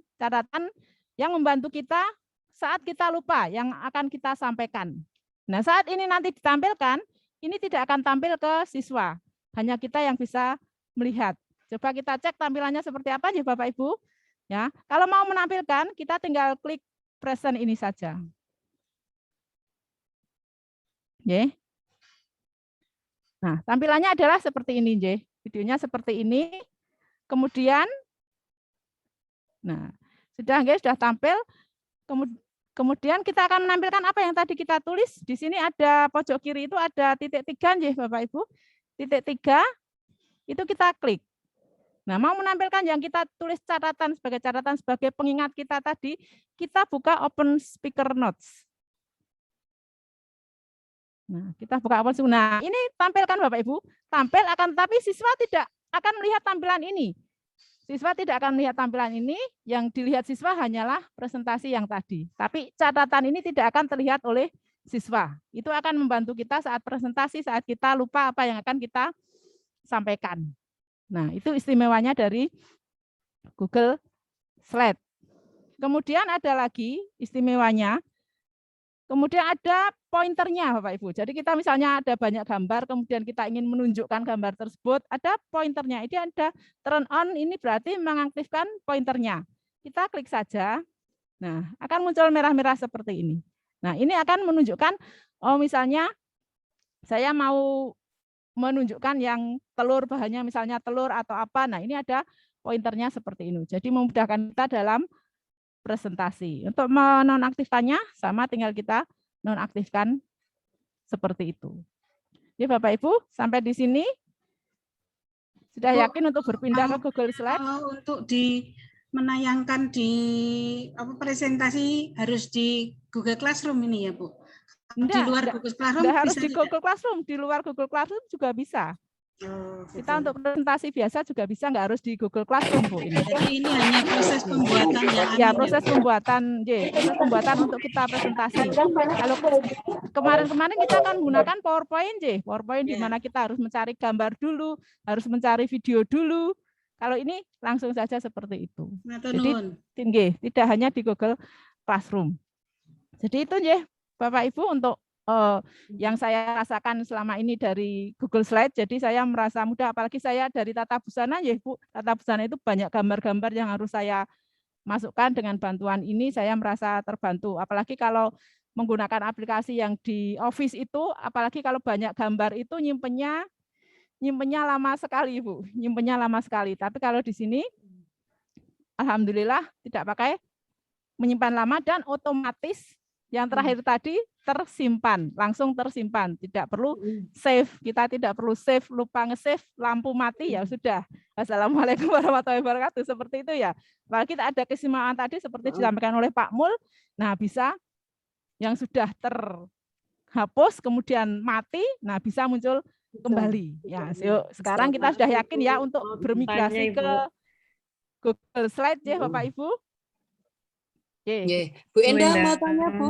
yang membantu kita saat kita lupa yang akan kita sampaikan. Nah, saat ini nanti ditampilkan, ini tidak akan tampil ke siswa. Hanya kita yang bisa melihat. Coba kita cek tampilannya seperti apa ya Bapak Ibu. Ya, kalau mau menampilkan, kita tinggal klik present ini saja. Oke. Nah, tampilannya adalah seperti ini, J. Videonya seperti ini. Kemudian, nah, sudah tampil. Kemudian kita akan menampilkan apa yang tadi kita tulis. Di sini ada pojok kiri itu ada titik 3, J, Bapak Ibu. Titik 3 itu kita klik. Nah, mau menampilkan yang kita tulis catatan sebagai pengingat kita tadi, kita buka Open Speaker Notes. Nah, kita buka Open Speaker. Nah, ini tampilkan Bapak Ibu, tampil akan, tapi siswa tidak akan melihat tampilan ini. Siswa tidak akan melihat tampilan ini, yang dilihat siswa hanyalah presentasi yang tadi. Tapi catatan ini tidak akan terlihat oleh siswa. Itu akan membantu kita saat presentasi, saat kita lupa apa yang akan kita sampaikan. Nah, itu istimewanya dari Google Slide. Kemudian ada lagi istimewanya. Kemudian ada pointernya Bapak Ibu. Jadi kita misalnya ada banyak gambar, kemudian kita ingin menunjukkan gambar tersebut, ada pointernya. Ini ada turn on, ini berarti mengaktifkan pointernya. Kita klik saja. Nah, akan muncul merah-merah seperti ini. Nah, ini akan menunjukkan, oh misalnya saya mau menunjukkan yang telur, bahannya misalnya telur atau apa. Nah, ini ada pointernya seperti ini. Jadi memudahkan kita dalam presentasi. Untuk menonaktifkannya sama, tinggal kita nonaktifkan seperti itu. Jadi Bapak Ibu, sampai di sini sudah yakin untuk berpindah ke Google Slide? Untuk menayangkan di presentasi harus di Google Classroom ini ya, Bu? Di luar Google Classroom harus bisa di Google Classroom, di luar Google Classroom juga bisa. Kita untuk presentasi biasa juga bisa, nggak harus di Google Classroom, Bu. Ini. Jadi ini hanya proses pembuatan ya, proses pembuatan, proses pembuatan untuk kita presentasi. Kalau kemarin kita akan menggunakan PowerPoint, PowerPoint di mana kita harus mencari gambar dulu, harus mencari video dulu. Kalau ini langsung saja seperti itu. Jadi tidak hanya di Google Classroom. Jadi itu Bapak Ibu untuk yang saya rasakan selama ini dari Google Slide. Jadi saya merasa mudah, apalagi saya dari Tata Busana ya Bu. Tata Busana itu banyak gambar-gambar yang harus saya masukkan. Dengan bantuan ini saya merasa terbantu. Apalagi kalau menggunakan aplikasi yang di Office itu, apalagi kalau banyak gambar itu nyimpennya lama sekali Bu. Nyimpennya lama sekali. Tapi kalau di sini alhamdulillah tidak pakai menyimpan lama dan otomatis yang terakhir tadi tersimpan, langsung tersimpan, tidak perlu save. Kita tidak perlu save, lupa nge-save, lampu mati ya sudah. Assalamualaikum warahmatullahi wabarakatuh. Seperti itu ya. Kalau kita ada keseimbangan tadi seperti disampaikan oleh Pak Mul, nah bisa yang sudah terhapus kemudian mati, nah bisa muncul kembali. Ya, yuk sekarang kita sudah yakin ya untuk bermigrasi ke Google Slide ya Bapak Ibu. Bu Endah mau tanya Bu.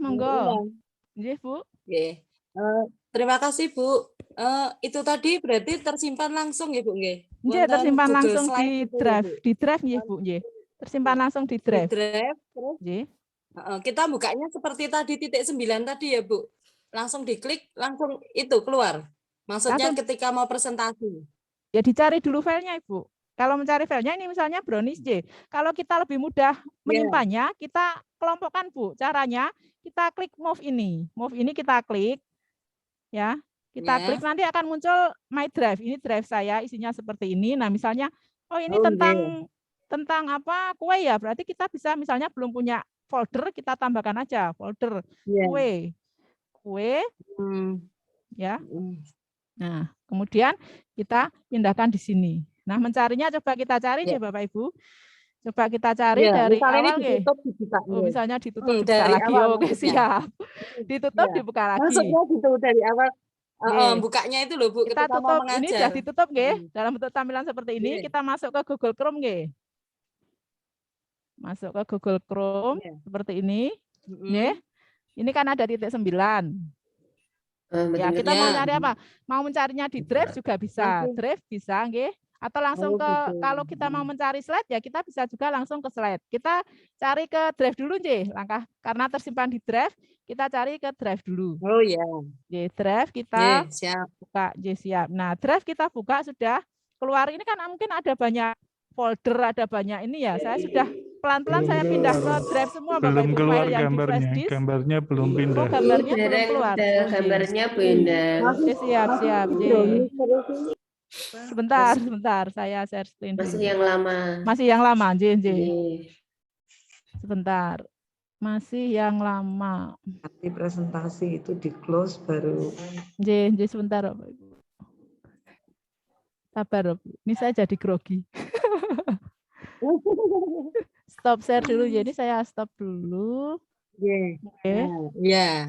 Monggo. Bu. Terima kasih Bu. Itu tadi berarti tersimpan langsung ya Bu nggih. Tersimpan langsung di drive. Di drive nggih Bu nggih. Tersimpan langsung di drive. Di drive terus. Kita bukanya seperti tadi titik 9 tadi ya Bu. Langsung diklik langsung itu keluar. Maksudnya ketika mau presentasi. Ya dicari dulu filenya Ibu. Kalau mencari filenya ini misalnya Brownies J. Kalau kita lebih mudah menyimpannya, kita kelompokkan Bu. Caranya kita klik move ini. Move ini kita klik. Ya, kita klik nanti akan muncul My Drive. Ini drive saya isinya seperti ini. Nah, misalnya oh ini tentang apa? Kue ya. Berarti kita bisa misalnya belum punya folder, kita tambahkan aja folder kue. Kue. Ya. Nah, kemudian kita pindahkan di sini. Nah, mencarinya coba kita cari deh Bapak Ibu. Coba kita cari dari awal nggih. Misalnya ditutup dibuka lagi. Oke, siap. Ditutup dibuka lagi. Maksudnya gitu dari awal bukanya itu loh Bu. Kita tutup ini sudah ditutup nggih. Dalam bentuk tampilan seperti ini kita masuk ke Google Chrome nggih. Masuk ke Google Chrome seperti ini. Nggih. Ini kan ada titik 9. Ya, kita mau cari apa? Mau mencarinya di Drive juga bisa. Drive bisa nggih. Atau langsung ke kalau kita mau mencari slide ya kita bisa juga langsung ke slide. Kita cari ke drive dulu langkah karena tersimpan di drive, kita cari ke drive dulu. Oh ya. Drive kita buka siap. Nah, drive kita buka sudah keluar ini kan mungkin ada banyak folder, ada banyak ini ya. Saya sudah pelan-pelan saya pindah ke drive semua belum Bapak keluar yang gambarnya. Gambarnya belum pindah. Gambarnya belum keluar. Gambarnya pindah. Siap. Sebentar, saya share screen dulu. Masih yang lama. Masih yang lama, Sebentar. Masih yang lama. Nanti presentasi itu di close baru. Sebentar, Bapak Ibu. Sabar, Bapak. Ini saya jadi grogi. Stop share dulu. Jadi saya stop dulu. Oke.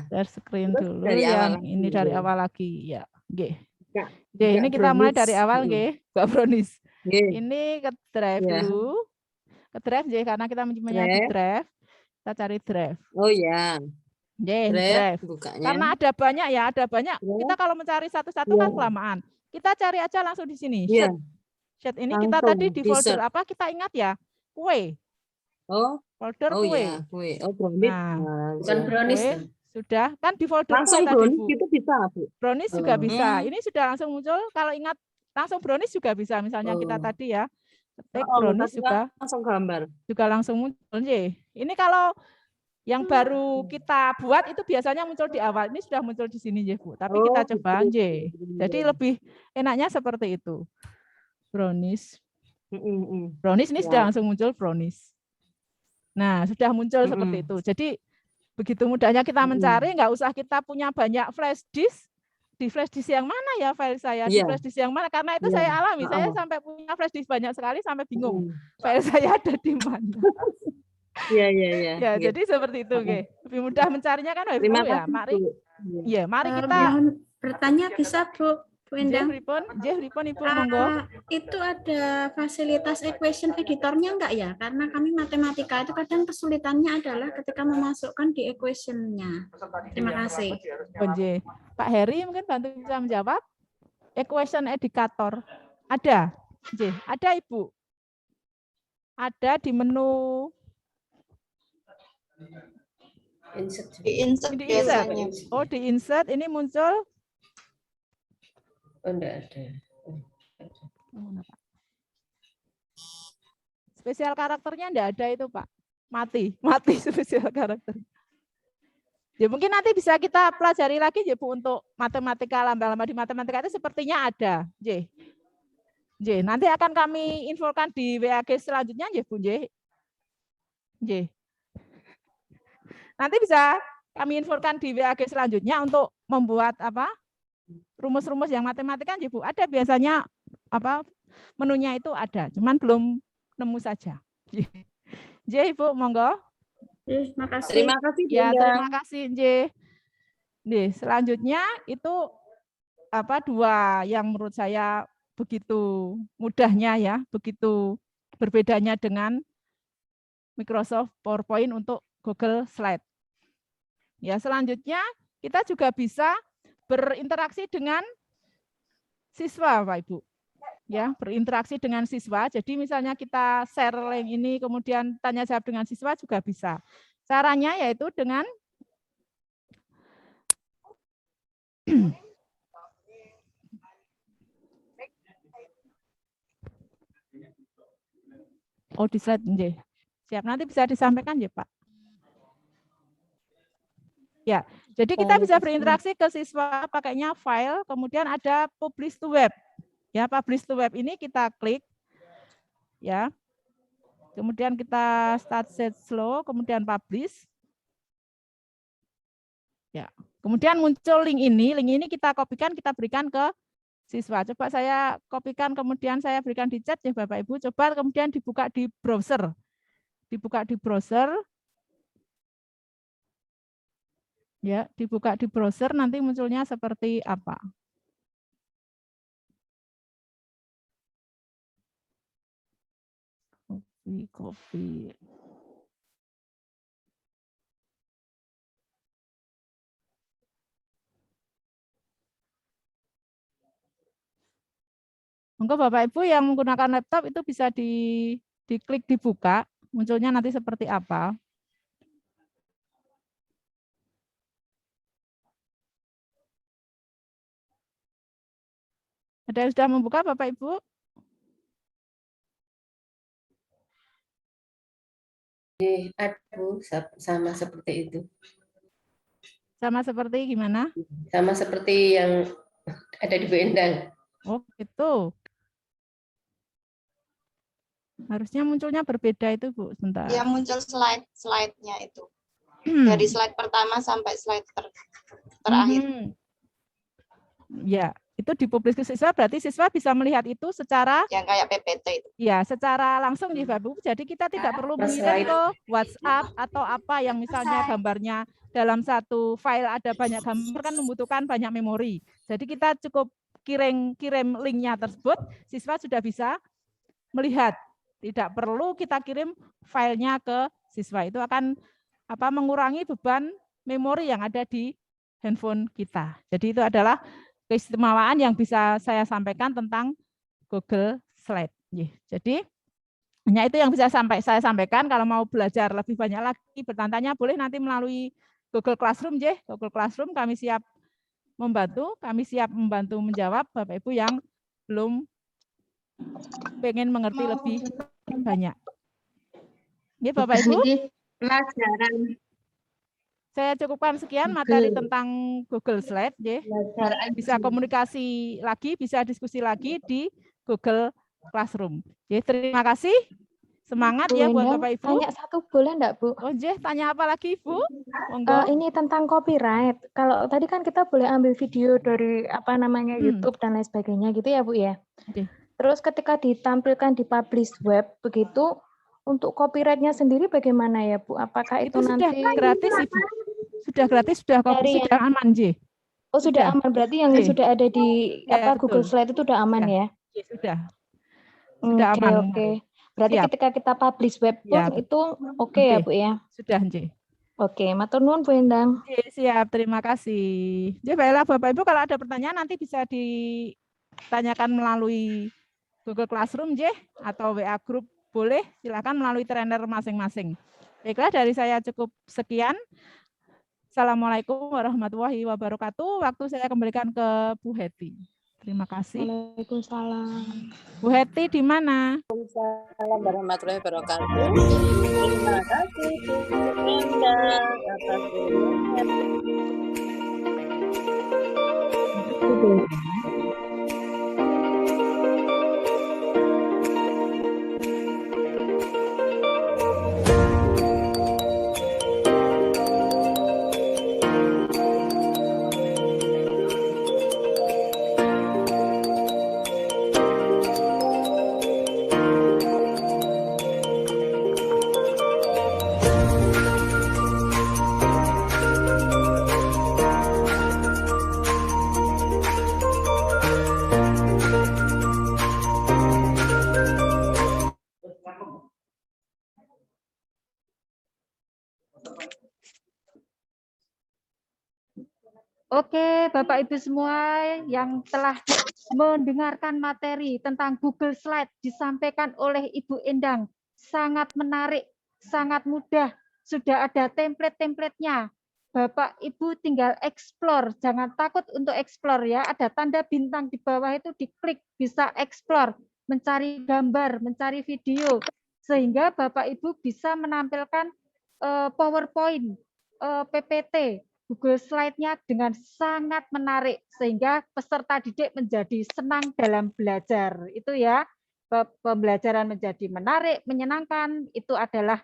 Share screen dulu. Yang ini dari awal lagi, ya. Ini kita mulai dari awal Mbak Brownies. Ini ke drive dulu. Ke drive karena kita menyimpannya di drive. Kita cari drive. Oh ya. Drive. Karena ada banyak ya, ada banyak. Kita kalau mencari satu-satu kan kelamaan. Kita cari aja langsung di sini. Sheet ini kita tadi di folder apa? Kita ingat ya? Kue. Folder kue. Kue. Nah, bukan Brownies. Sudah kan di folder langsung tadi Bu. Itu bisa Bu. Brownies juga bisa. Ini sudah langsung muncul. Kalau ingat langsung Brownies juga bisa. Misalnya kita tadi ya ketik Brownies juga langsung gambar. Juga langsung muncul. Ini kalau yang baru kita buat itu biasanya muncul di awal. Ini sudah muncul di sini Bu. Tapi kita coba Jadi lebih enaknya seperti itu. Brownies. Brownies ini sudah langsung muncul Brownies. Nah, sudah muncul seperti itu. Jadi begitu mudahnya kita mencari, nggak usah kita punya banyak flash disk. Di flash disk yang mana ya file saya? Di flash disk yang mana? Karena itu saya alami. Saya sampai punya flash disk banyak sekali sampai bingung file saya ada di mana. Ya, jadi seperti itu, Lebih mudah mencarinya kan Ibu ya. Mari kita bertanya bisa Bu Endah. Ripon Ibu monggo. Itu ada fasilitas equation editornya enggak ya? Karena kami matematika itu kadang kesulitannya adalah ketika memasukkan di equation-nya. Terima kasih. Pak Heri mungkin bantu bisa menjawab. Equation editor ada? Ada Ibu. Ada di menu insert. Oh, di insert ini muncul. Oh, enggak ada. Spesial karakternya enggak ada itu, Pak. Mati spesial karakter. Ya mungkin nanti bisa kita pelajari lagi Bu untuk matematika, lambang-lambang di matematika itu sepertinya ada. Nanti akan kami infokan di WAG selanjutnya, Bu. Nanti bisa kami infokan di WAG selanjutnya untuk membuat rumus-rumus yang matematika, Bu. Ada biasanya menunya itu ada, cuman belum nemu saja. Ibu, monggo. Terima kasih. Terima kasih, Ya, Bunda. terima kasih, selanjutnya itu dua yang menurut saya begitu mudahnya ya, begitu berbedanya dengan Microsoft PowerPoint untuk Google Slide. Ya, selanjutnya kita juga bisa berinteraksi dengan siswa, Pak Ibu. Ya, berinteraksi dengan siswa. Jadi misalnya kita share link ini kemudian tanya jawab dengan siswa juga bisa. Caranya yaitu dengan di slide siap, nanti bisa disampaikan ya, Pak. Ya, jadi kita bisa berinteraksi ke siswa pakainya file, kemudian ada publish to web. Ya, publish to web ini kita klik, ya. Kemudian kita start set slow, kemudian publish. Ya, kemudian muncul link ini kita kopikan, kita berikan ke siswa. Coba saya kopikan, kemudian saya berikan di chat ya Bapak Ibu. Coba kemudian dibuka di browser. Dibuka di browser. Ya, dibuka di browser nanti munculnya seperti apa? Copy. Monggo Bapak Ibu yang menggunakan laptop itu bisa diklik dibuka, munculnya nanti seperti apa. Ada yang sudah membuka Bapak Ibu? Aduh, sama seperti itu. Sama seperti gimana? Sama seperti yang ada di Bu Endang. Oh, gitu. Harusnya munculnya berbeda itu, Bu. Sebentar. Ya, muncul slide-nya itu. Dari slide pertama sampai slide terakhir. Ya, itu dipublis ke siswa, berarti siswa bisa melihat itu secara yang kayak PPT itu. Ya, secara langsung nih Bapak Ibu. Jadi kita tidak perlu mengirim ke WhatsApp atau apa yang misalnya gambarnya dalam satu file ada banyak gambar kan membutuhkan banyak memori. Jadi kita cukup kirim linknya tersebut, siswa sudah bisa melihat. Tidak perlu kita kirim filenya ke siswa. Itu akan mengurangi beban memori yang ada di handphone kita. Jadi itu adalah keistimewaan yang bisa saya sampaikan tentang Google Slide. Jadi hanya itu yang bisa saya sampaikan. Kalau mau belajar lebih banyak lagi, bertanya boleh nanti melalui Google Classroom. Google Classroom kami siap membantu, menjawab Bapak Ibu yang belum pengen mengerti lebih banyak. Bapak Ibu. Pelajaran. Saya cukupkan sekian materi tentang Google Slide. Bisa komunikasi lagi, bisa diskusi lagi di Google Classroom. Terima kasih. Semangat ya buat Bapak Ibu. Tanya satu boleh enggak, Bu? Oh, tanya apa lagi, Bu? Ini tentang copyright. Kalau tadi kan kita boleh ambil video dari YouTube dan lain sebagainya gitu ya, Bu ya. Terus ketika ditampilkan di publish web begitu, untuk copyright-nya sendiri bagaimana ya, Bu? Apakah itu sudah nanti gratis, Ibu? Sudah gratis, sudah aman, Oh, sudah aman. Berarti yang sudah ada di Google Slide itu sudah aman ya? Sudah aman. Oke. Berarti ketika kita publish web pun itu oke ya, Bu ya? Sudah, Oke, matur nuwun Bu Endang. Siap, terima kasih. Baiklah Bapak Ibu, kalau ada pertanyaan nanti bisa ditanyakan melalui Google Classroom atau WA Group, boleh silakan melalui trainer masing-masing. Baiklah, dari saya cukup sekian. Assalamualaikum warahmatullahi wabarakatuh. Waktu saya kembalikan ke Bu Heti. Terima kasih. Waalaikumsalam. Bu Heti di mana? Waalaikumsalam warahmatullahi wabarakatuh. Terima kasih Bu Endang atas ilmunya. Oke, Bapak Ibu semua yang telah mendengarkan materi tentang Google Slide disampaikan oleh Ibu Endang, sangat menarik, sangat mudah, sudah ada template-templatenya. Bapak Ibu tinggal explore, jangan takut untuk explore ya, ada tanda bintang di bawah itu diklik, bisa explore, mencari gambar, mencari video, sehingga Bapak Ibu bisa menampilkan PowerPoint, PPT, Google Slide-nya dengan sangat menarik sehingga peserta didik menjadi senang dalam belajar. Itu ya, pembelajaran menjadi menarik, menyenangkan, itu adalah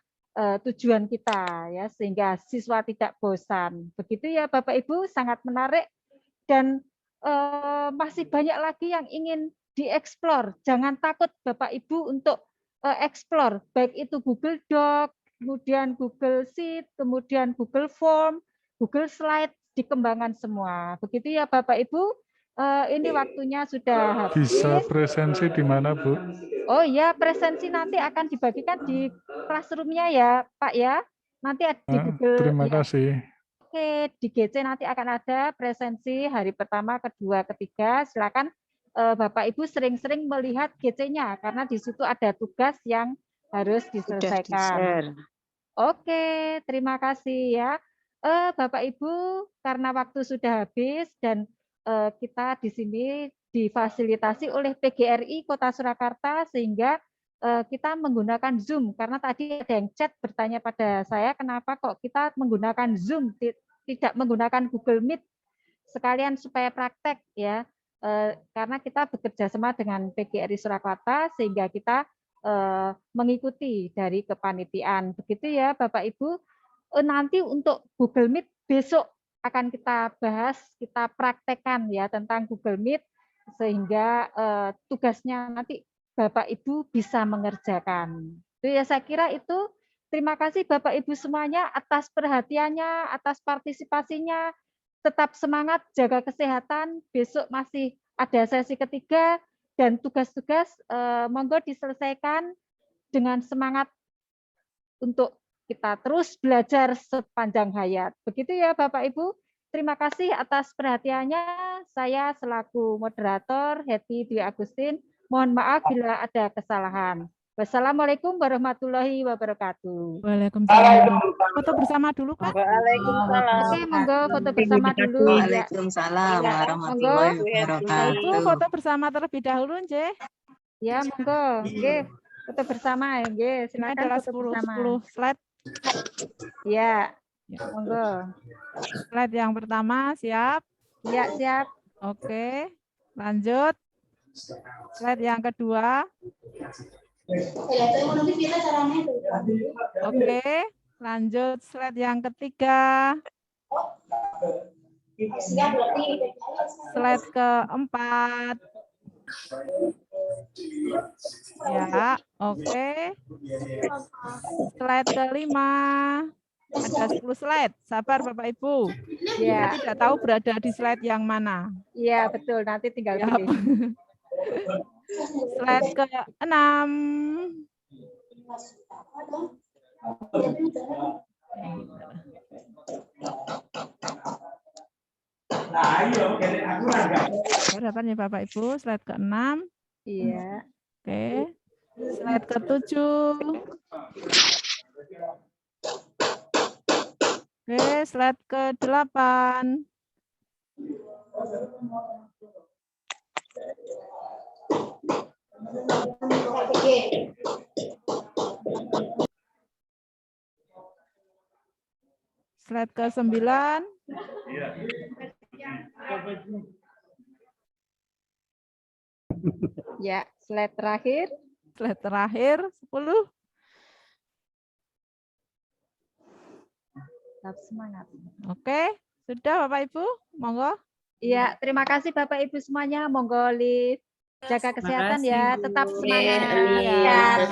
tujuan kita ya, sehingga siswa tidak bosan. Begitu ya Bapak Ibu, sangat menarik dan masih banyak lagi yang ingin dieksplor. Jangan takut Bapak Ibu untuk eksplor, baik itu Google Doc, kemudian Google Sheet, kemudian Google Form, Google Slide, dikembangkan semua. Begitu ya Bapak Ibu, ini waktunya sudah habis. Bisa presensi di mana, Bu? Oh ya, presensi nanti akan dibagikan di classroom-nya ya Pak ya. Nanti di Google. Terima ya. kasih. Oke, di GC nanti akan ada presensi hari pertama, kedua, ketiga. Silakan Bapak Ibu sering-sering melihat GC-nya karena di situ ada tugas yang harus diselesaikan. Oke, terima kasih ya. Bapak Ibu, karena waktu sudah habis dan kita di sini difasilitasi oleh PGRI Kota Surakarta sehingga kita menggunakan Zoom karena tadi ada yang chat bertanya pada saya kenapa kok kita menggunakan Zoom tidak menggunakan Google Meet sekalian supaya praktek ya karena kita bekerja sama dengan PGRI Surakarta sehingga kita mengikuti dari kepanitiaan begitu ya Bapak Ibu. Nanti untuk Google Meet besok akan kita bahas, kita praktekkan ya tentang Google Meet sehingga tugasnya nanti Bapak Ibu bisa mengerjakan. Itu ya saya kira itu. Terima kasih Bapak Ibu semuanya atas perhatiannya, atas partisipasinya. Tetap semangat, jaga kesehatan. Besok masih ada sesi ketiga dan tugas-tugas monggo diselesaikan dengan semangat untuk kita terus belajar sepanjang hayat. Begitu ya Bapak Ibu. Terima kasih atas perhatiannya. Saya selaku moderator Hetty Dwi Agustin. Mohon maaf bila ada kesalahan. Wassalamualaikum warahmatullahi wabarakatuh. Waalaikumsalam. Foto bersama dulu Kak. Waalaikumsalam. Oke, monggo foto bersama dulu. Waalaikumsalam warahmatullahi wabarakatuh. Ibu foto bersama terlebih dahulu, Nje. Ya, monggo. Oke, foto bersama ya. Silakan adalah foto bersama. 10 slide. Ya, monggo. Slide yang pertama siap? Ya, siap. Oke, lanjut. Slide yang kedua. Oke, lanjut slide yang ketiga. Slide keempat. Ya, oke. Slide kelima. Ada 10 slide. Sabar Bapak Ibu. Ya. Saya tidak tahu berada di slide yang mana. Iya, betul. Nanti tinggal Ya. pilih. Slide ke-6. Harapan ya Bapak Ibu, slide ke-6. Iya. Oke. Slide ke-7. Oke, slide ke-8. Slide ke-9. Ya, slide terakhir. Slide terakhir 10. Tetap semangat. Oke, sudah Bapak Ibu, monggo. Iya, terima kasih Bapak Ibu semuanya. Monggo live. Jaga kesehatan ya, tetap semangat. Amin. Ya.